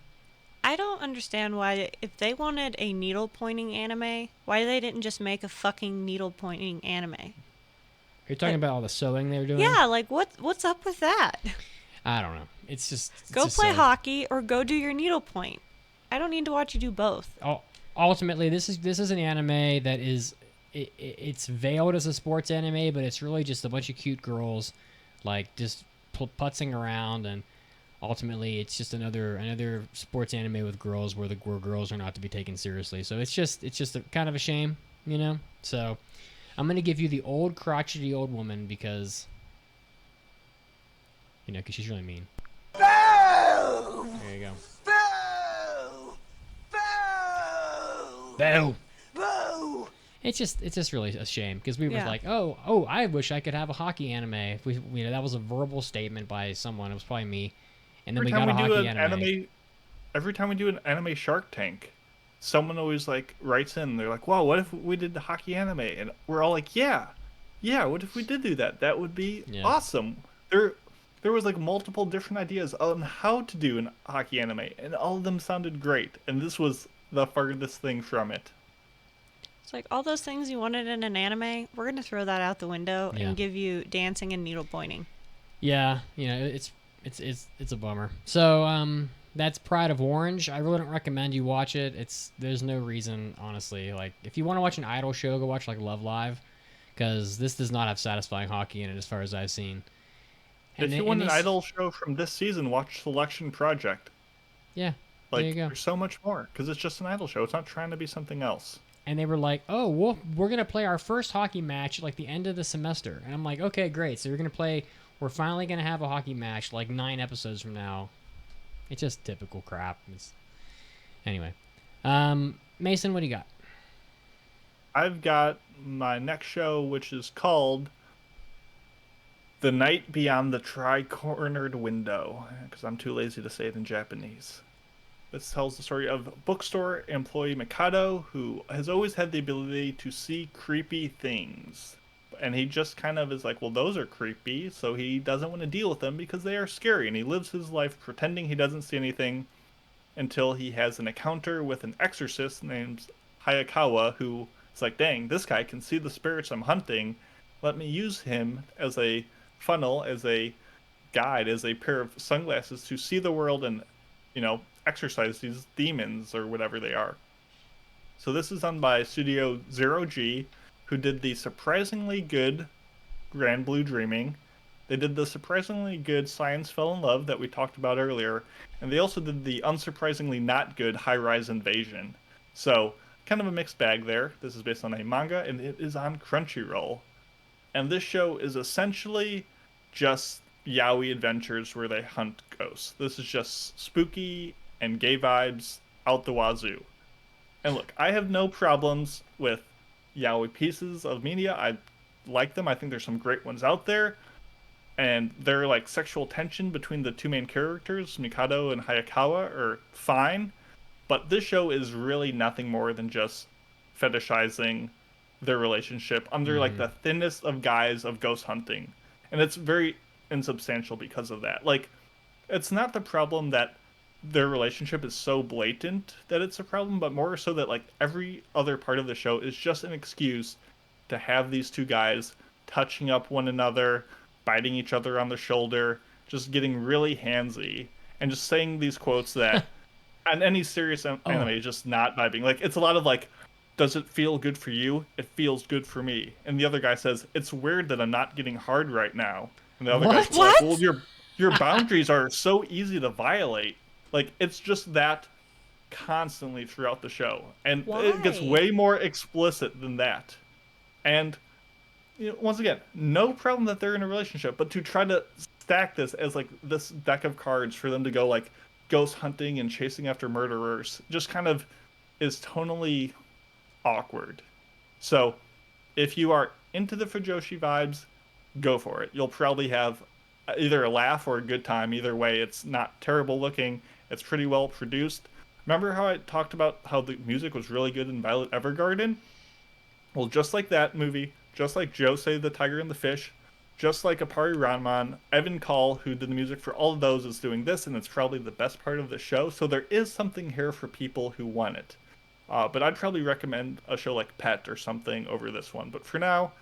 I don't understand why, if they wanted a needle pointing anime, why they didn't just make a fucking needle pointing anime. You're talking about all the sewing they were doing? Yeah, like what's up with that? I don't know. It's just go play hockey or go do your needle point. I don't need to watch you do both. Ultimately, this is an anime that is it's veiled as a sports anime, but it's really just a bunch of cute girls like just putzing around, and ultimately it's just another sports anime with girls where girls are not to be taken seriously. So it's just a kind of a shame, So I'm gonna give you the old crotchety old woman because because she's really mean. Boo! There you go. Boo! Boo! Boo! Boo! It's just really a shame because we were like, oh, I wish I could have a hockey anime. If that was a verbal statement by someone. It was probably me, and then we got a hockey anime. Every time we do an anime Shark Tank, someone always writes in. They're like, "Wow, what if we did the hockey anime?" And we're all like, "Yeah. What if we did do that? That would be awesome." There was multiple different ideas on how to do an hockey anime, and all of them sounded great. And this was the farthest thing from it. It's like all those things you wanted in an anime, we're gonna throw that out the window and give you dancing and needle pointing. Yeah, it's a bummer. So that's Pride of Orange. I really don't recommend you watch it. There's no reason, honestly. Like if you want to watch an idol show, go watch Love Live, because this does not have satisfying hockey in it as far as I've seen. If you want an idol show from this season, watch Selection Project. Yeah, there you go. There's so much more because it's just an idol show. It's not trying to be something else. And they were like, "Oh, well, we're gonna play our first hockey match at the end of the semester." And I'm like, "Okay, great. So we're finally gonna have a hockey match 9 episodes from now." It's just typical crap. Anyway, Mason, what do you got? I've got my next show, which is called The Night Beyond the Tricornered Window, because I'm too lazy to say it in Japanese. This tells the story of bookstore employee Mikado, who has always had the ability to see creepy things. And he just kind of is like, well, those are creepy, so he doesn't want to deal with them because they are scary. And he lives his life pretending he doesn't see anything until he has an encounter with an exorcist named Hayakawa, who is like, dang, this guy can see the spirits I'm hunting. Let me use him as a funnel, as a guide is a pair of sunglasses to see the world and, exercise these demons or whatever they are. So this is done by Studio Zero G, who did the surprisingly good Grand Blue Dreaming. They did the surprisingly good Science Fell in Love that we talked about earlier, and they also did the unsurprisingly not good High Rise Invasion. So, kind of a mixed bag there. This is based on a manga, and it is on Crunchyroll. And this show is essentially just yaoi adventures where they hunt ghosts. This is just spooky and gay vibes out the wazoo. And look, I have no problems with yaoi pieces of media. I like them. I think there's some great ones out there. And their like sexual tension between the two main characters, Mikado and Hayakawa, are fine. But this show is really nothing more than just fetishizing their relationship under like the thinnest of guise of ghost hunting. And it's very insubstantial because of that. Like, it's not the problem that their relationship is so blatant that it's a problem, but more so that like every other part of the show is just an excuse to have these two guys touching up one another, biting each other on the shoulder, just getting really handsy, and just saying these quotes that on any serious anime is just not vibing. Like, it's a lot of like, does it feel good for you? It feels good for me. And the other guy says, it's weird that I'm not getting hard right now. And the other guy's like, well, your boundaries are so easy to violate. Like, it's just that constantly throughout the show. And it gets way more explicit than that. And once again, no problem that they're in a relationship, but to try to stack this as like this deck of cards for them to go like ghost hunting and chasing after murderers just kind of is tonally awkward. So if you are into the Fujoshi vibes, go for it. You'll probably have either a laugh or a good time. Either way, it's not terrible looking. It's pretty well produced. Remember how I talked about how the music was really good in Violet Evergarden? Well, just like that movie, just like Josei the Tiger and the Fish, just like Apari Ranman, Evan Call, who did the music for all of those, is doing this, and it's probably the best part of the show. So there is something here for people who want it. But I'd probably recommend a show like Pet or something over this one. But for now,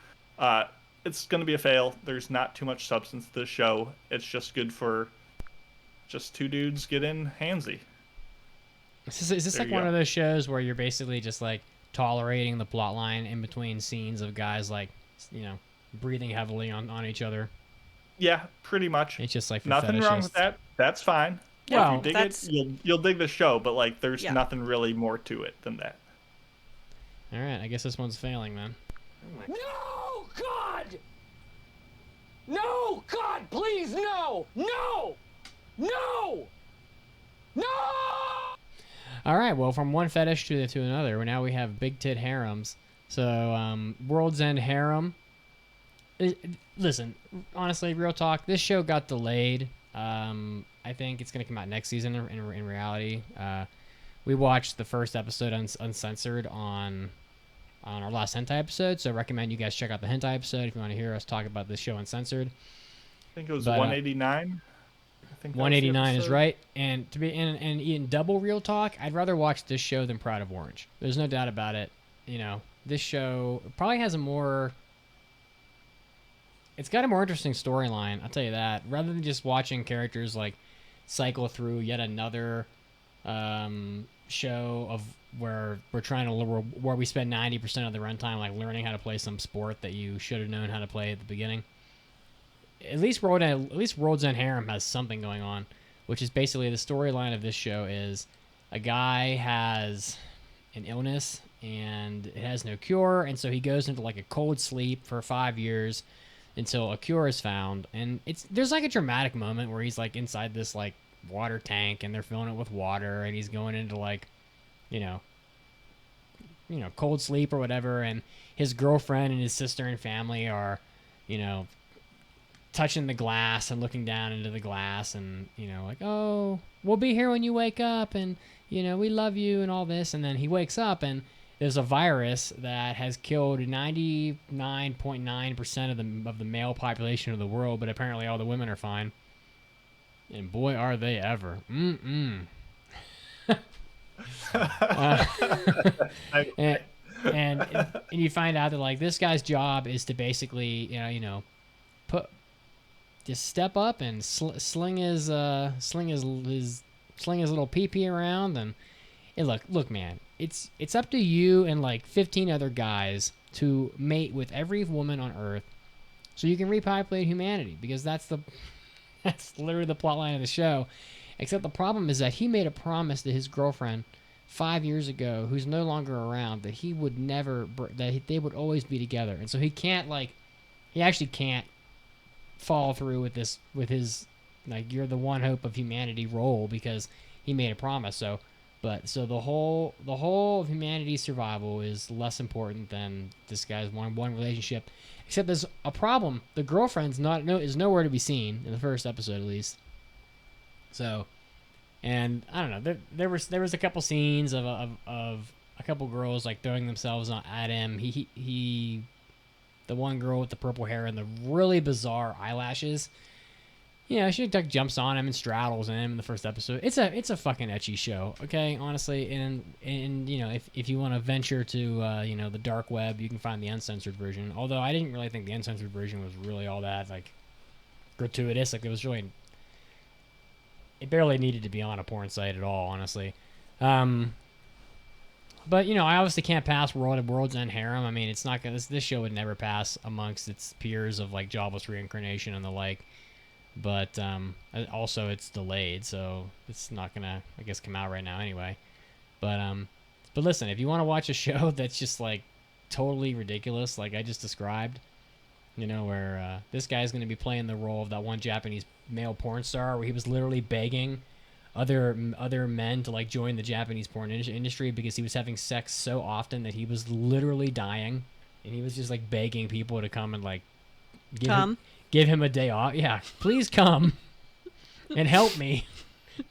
it's going to be a fail. There's not too much substance to this show. It's just good for just two dudes getting handsy. Is this like one of those shows where you're basically just like tolerating the plot line in between scenes of guys like, breathing heavily on each other? Yeah, pretty much. It's just like for nothing wrong with that. That's fine. Yeah, if you dig it, you'll dig the show, but like there's nothing really more to it than that. All right, I guess this one's failing then. No, God! No, God, please, no! No! No! No! All right, well, from one fetish to another, now we have big tit harems. So, World's End Harem. Listen, honestly, real talk, this show got delayed. I think it's going to come out next season in reality. We watched the first episode uncensored on our last hentai episode, so I recommend you guys check out the hentai episode if you want to hear us talk about this show uncensored. I think it was 189. I think 189 is right. And to be in double real talk, I'd rather watch this show than Pride of Orange. There's no doubt about it. This show probably has it's got a more interesting storyline, I'll tell you that. Rather than just watching characters like cycle through yet another show of where we're trying to where we spend 90% of the runtime like learning how to play some sport that you should have known how to play at the beginning. At least World's End Harem has something going on, which is basically the storyline of this show is a guy has an illness and it has no cure, and so he goes into like a cold sleep for 5 years until a cure is found. And there's like a dramatic moment where he's like inside this like water tank and they're filling it with water and he's going into like cold sleep or whatever, and his girlfriend and his sister and family are touching the glass and looking down into the glass and like, oh, we'll be here when you wake up and we love you and all this. And then he wakes up and there's a virus that has killed 99.9% of the male population of the world, but apparently all the women are fine. And boy, are they ever. And you find out that like this guy's job is to basically step up and sling his little pee around. And look, man, it's up to you and like 15 other guys to mate with every woman on Earth, so you can repopulate humanity, because that's literally the plot line of the show. Except the problem is that he made a promise to his girlfriend 5 years ago, who's no longer around, that he would never, they would always be together. And so he actually can't follow through with his like, you're the one hope of humanity role, because he made a promise. So the whole of humanity's survival is less important than this guy's one relationship. Except there's a problem. The girlfriend's is nowhere to be seen in the first episode, at least. So, and I don't know. There was a couple scenes of a couple girls like throwing themselves at him. He the one girl with the purple hair and the really bizarre eyelashes. She like jumps on him and straddles him in the first episode. It's a fucking ecchi show, okay, honestly. And if you want to venture to the dark web, you can find the uncensored version. Although I didn't really think the uncensored version was really all that like gratuitous. Like, it barely needed to be on a porn site at all, honestly. But I obviously can't pass World's End Harem. I mean, it's not gonna. This show would never pass amongst its peers of like Jobless Reincarnation and the like. But also it's delayed, so it's not gonna, I guess, come out right now anyway. But listen, if you want to watch a show that's just like totally ridiculous, like I just described, where this guy's gonna be playing the role of that one Japanese male porn star, where he was literally begging other men to like join the Japanese porn industry because he was having sex so often that he was literally dying, and he was just like begging people to come and like give him a day off. Yeah, please come and help me.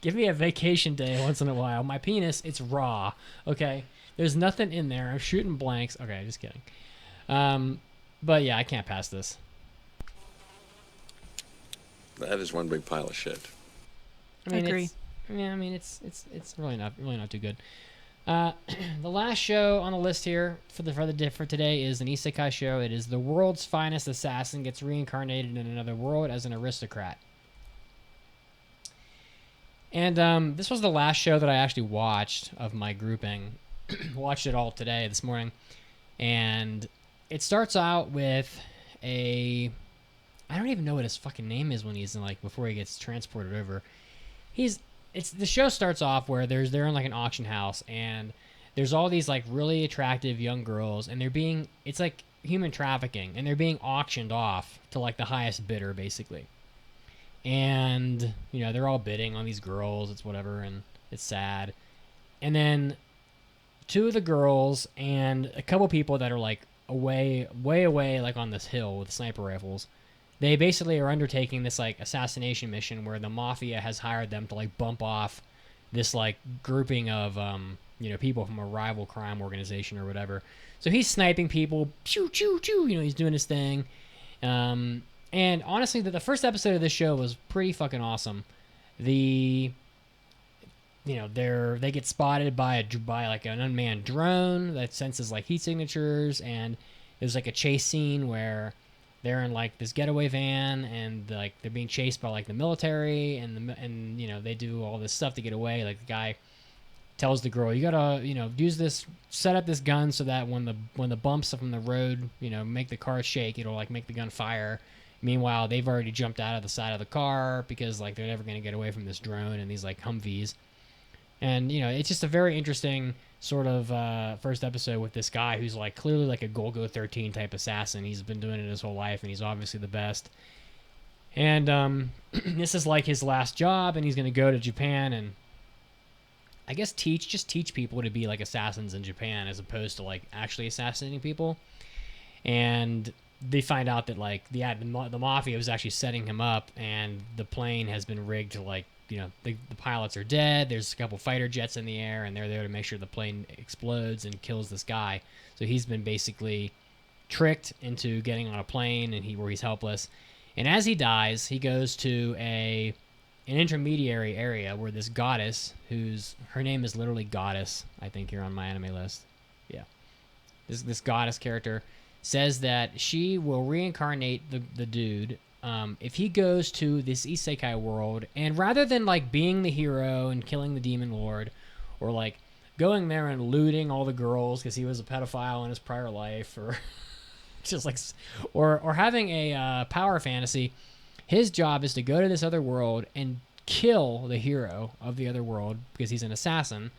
Give me a vacation day once in a while. My penis, it's raw. Okay, there's nothing in there. I'm shooting blanks. Okay, just kidding. But yeah, I can't pass this. That is one big pile of shit. I mean, agree. It's really not too good. The last show on the list here for today is an isekai show. It is the world's finest assassin gets reincarnated in another world as an aristocrat. And this was the last show that I actually watched of my grouping. Watched it all this morning. And it starts out with I don't even know what his fucking name is when he's in, like, before he gets transported over. The show starts off where they're in like an auction house, and there's all these like really attractive young girls, and it's like human trafficking, and they're being auctioned off to like the highest bidder, basically. And they're all bidding on these girls. It's whatever, and it's sad. And then two of the girls and a couple people that are like way away, like on this hill with sniper rifles. They basically are undertaking this like assassination mission where the mafia has hired them to like bump off this like grouping of people from a rival crime organization or whatever. So he's sniping people, choo choo choo. He's doing his thing. And honestly, the first episode of this show was pretty fucking awesome. They get spotted by like an unmanned drone that senses like heat signatures, and there's like a chase scene where they're in like this getaway van, and like they're being chased by like the military, and they do all this stuff to get away. Like the guy tells the girl, you gotta use this, set up this gun so that when the bumps from the road make the car shake, it'll like make the gun fire. Meanwhile, they've already jumped out of the side of the car because like they're never gonna get away from this drone and these like Humvees. And it's just a very interesting sort of first episode with this guy who's like clearly like a Golgo 13 type assassin. He's been doing it his whole life, and he's obviously the best. And this is like his last job, and he's going to go to Japan and I guess teach people to be like assassins in Japan as opposed to like actually assassinating people. And they find out that like the mafia was actually setting him up, and the plane has been rigged to like the pilots are dead. There's a couple fighter jets in the air, and they're there to make sure the plane explodes and kills this guy. So he's been basically tricked into getting on a plane, and where he's helpless. And as he dies, he goes to an intermediary area where this goddess, her name is literally Goddess, I think here on my anime list. Yeah, this goddess character says that she will reincarnate the dude if he goes to this isekai world, and rather than like being the hero and killing the demon lord, or like going there and looting all the girls because he was a pedophile in his prior life, or just like, or having a power fantasy, his job is to go to this other world and kill the hero of the other world because he's an assassin.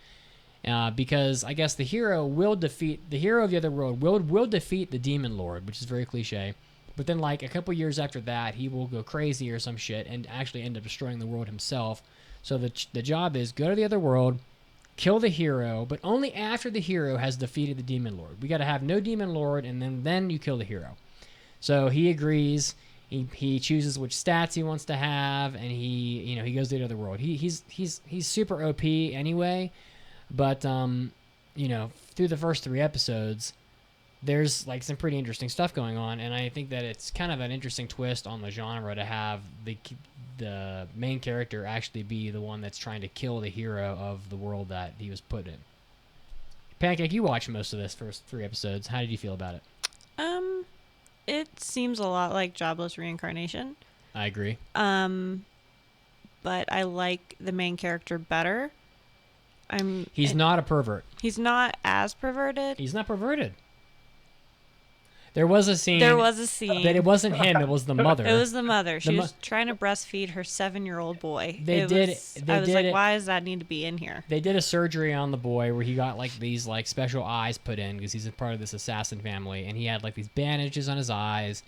Because I guess the hero of the other world will defeat the demon lord, which is very cliche. But then, like a couple years after that, he will go crazy or some shit and actually end up destroying the world himself. So the job is go to the other world, kill the hero, but only after the hero has defeated the demon lord. We got to have no demon lord, and then you kill the hero. So he agrees. He chooses which stats he wants to have, and he goes to the other world. He's super OP anyway. But, through the first 3 episodes, there's, like, some pretty interesting stuff going on, and I think that it's kind of an interesting twist on the genre to have the main character actually be the one that's trying to kill the hero of the world that he was put in. Pancake, you watched most of this first 3 episodes. How did you feel about it? It seems a lot like Jobless Reincarnation. I agree. But I like the main character better. He's not a pervert. He's not as perverted. He's not perverted. There was a scene. But it wasn't him. It was the mother. It was the mother. She was trying to breastfeed her 7-year-old boy. I was like, why does that need to be in here? They did a surgery on the boy where he got like these like special eyes put in because he's a part of this assassin family, and he had like these bandages on his eyes,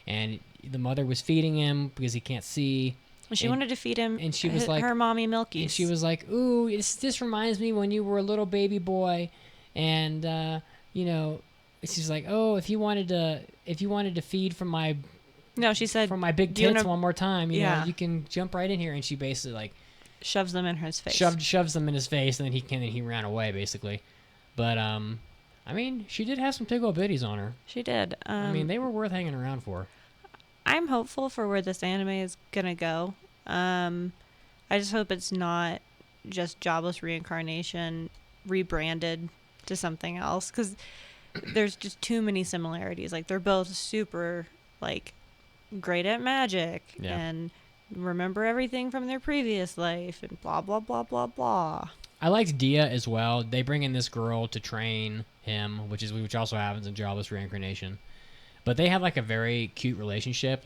and the mother was feeding him because he can't see. She wanted to feed him, and she was like, her mommy milkies. And she was like, "Ooh, this reminds me when you were a little baby boy," and she's like, "Oh, if you wanted to feed from my," no, she said, "from my big tits one more time, you know, you can jump right in here." And she basically like shoves them in his face. Shoves them in his face, and then he ran away basically. But I mean, she did have some tickle bitties on her. She did. I mean, they were worth hanging around for. I'm hopeful for where this anime is gonna go. I just hope it's not just Jobless Reincarnation rebranded to something else, because there's just too many similarities. Like, they're both super like great at magic and remember everything from their previous life and blah blah blah blah blah. I liked Dia as well. They bring in this girl to train him, which also happens in Jobless Reincarnation. But they have like a very cute relationship.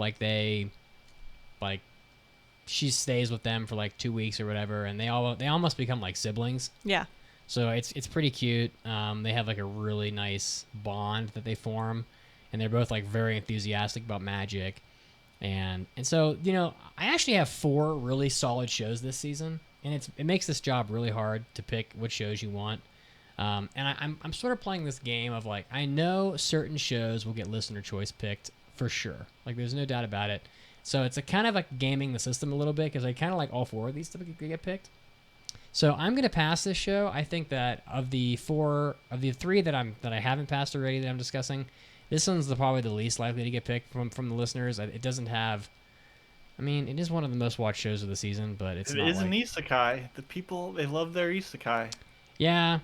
She stays with them for like 2 weeks or whatever, and they almost become like siblings. Yeah. So it's pretty cute. They have like a really nice bond that they form, and they're both like very enthusiastic about magic. And so I actually have 4 really solid shows this season, and it makes this job really hard to pick which shows you want. And I'm sort of playing this game of like, I know certain shows will get listener choice picked for sure. Like, there's no doubt about it. So it's a kind of like gaming the system a little bit, because I kind of like all 4 of these to get picked. So I'm gonna pass this show. I think that of the 3 that I haven't passed already that I'm discussing, this one's probably the least likely to get picked from the listeners. It doesn't have. I mean, it is one of the most watched shows of the season, but it is an isekai. The people, they love their isekai. Yeah.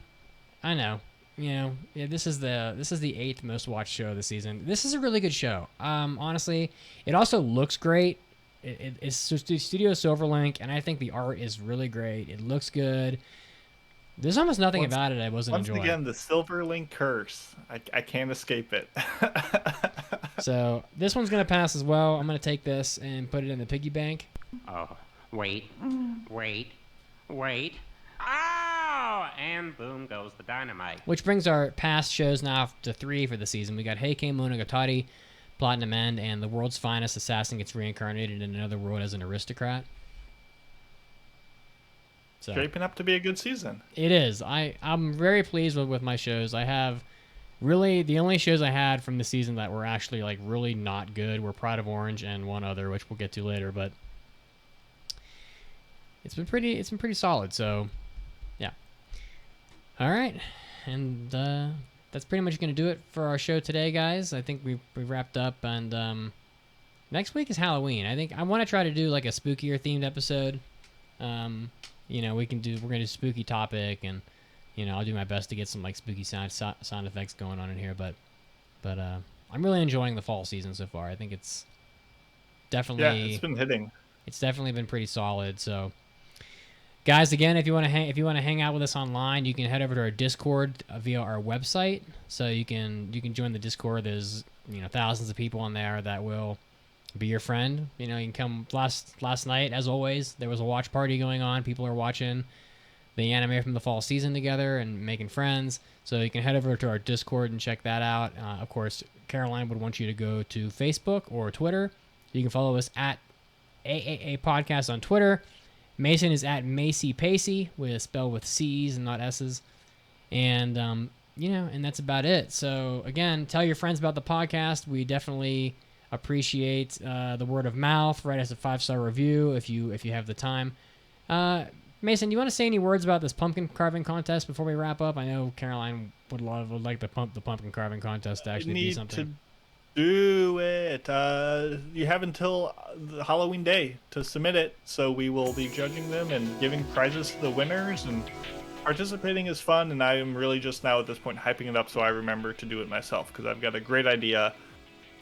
I know. This is the 8th most watched show of the season. This is a really good show. Honestly, it also looks great. It's Studio Silverlink, and I think the art is really great. It looks good. There's almost nothing about it I wasn't enjoying. Once again, the Silverlink curse. I can't escape it. So this one's gonna pass as well. I'm gonna take this and put it in the piggy bank. Oh, wait. Oh, and boom goes the dynamite. Which brings our past shows now to 3 for the season. We got Heike Monogatari, Platinum End, and The World's Finest Assassin gets reincarnated in another world as an aristocrat. So, shaping up to be a good season. It is. I'm very pleased with my shows. I have really the only shows I had from the season that were actually like really not good were Pride of Orange and one other, which we'll get to later. But it's been pretty solid. So. All right, and that's pretty much going to do it for our show today, guys. I think we wrapped up, and next week is Halloween. I think I want to try to do like a spookier themed episode. We're going to do spooky topic, and I'll do my best to get some like spooky sound effects going on in here. But I'm really enjoying the fall season so far. I think it's definitely Yeah, it's been hitting. It's definitely been pretty solid. So, guys, again, if you want to hang out with us online, you can head over to our Discord via our website. So you can join the Discord. There's thousands of people on there that will be your friend. You can come. Last night, as always, there was a watch party going on. People are watching the anime from the fall season together and making friends. So you can head over to our Discord and check that out. Of course, Caroline would want you to go to Facebook or Twitter. You can follow us at AAA Podcast on Twitter. Mason is at Macy Pacey, spelled with C's and not S's. And, and that's about it. So, again, tell your friends about the podcast. We definitely appreciate the word of mouth. Write us a 5-star review if you have the time. Mason, you want to say any words about this pumpkin carving contest before we wrap up? I know Caroline would like the pumpkin carving contest to actually be something. Do it. You have until Halloween day to submit it, so we will be judging them and giving prizes to the winners, and participating is fun, and I am really just now at this point hyping it up so I remember to do it myself, because I've got a great idea.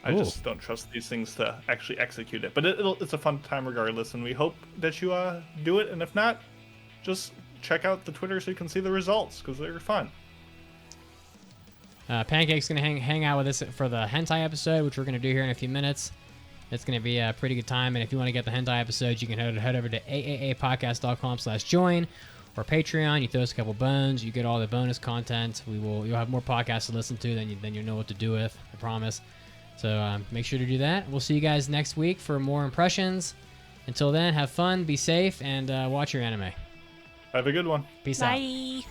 I just don't trust these things to actually execute it, but it's a fun time regardless, and we hope that you do it, and if not, just check out the Twitter so you can see the results, because they're fun. Pancake's going to hang out with us for the hentai episode, which we're going to do here in a few minutes. It's going to be a pretty good time, and if you want to get the hentai episodes, you can head over to aaapodcast.com/join or Patreon. You throw us a couple bones, you get all the bonus content. You'll have more podcasts to listen to than you know what to do with, I promise. So make sure to do that. We'll see you guys next week for more impressions. Until then, have fun, be safe, and watch your anime. Have a good one. Peace Bye. out.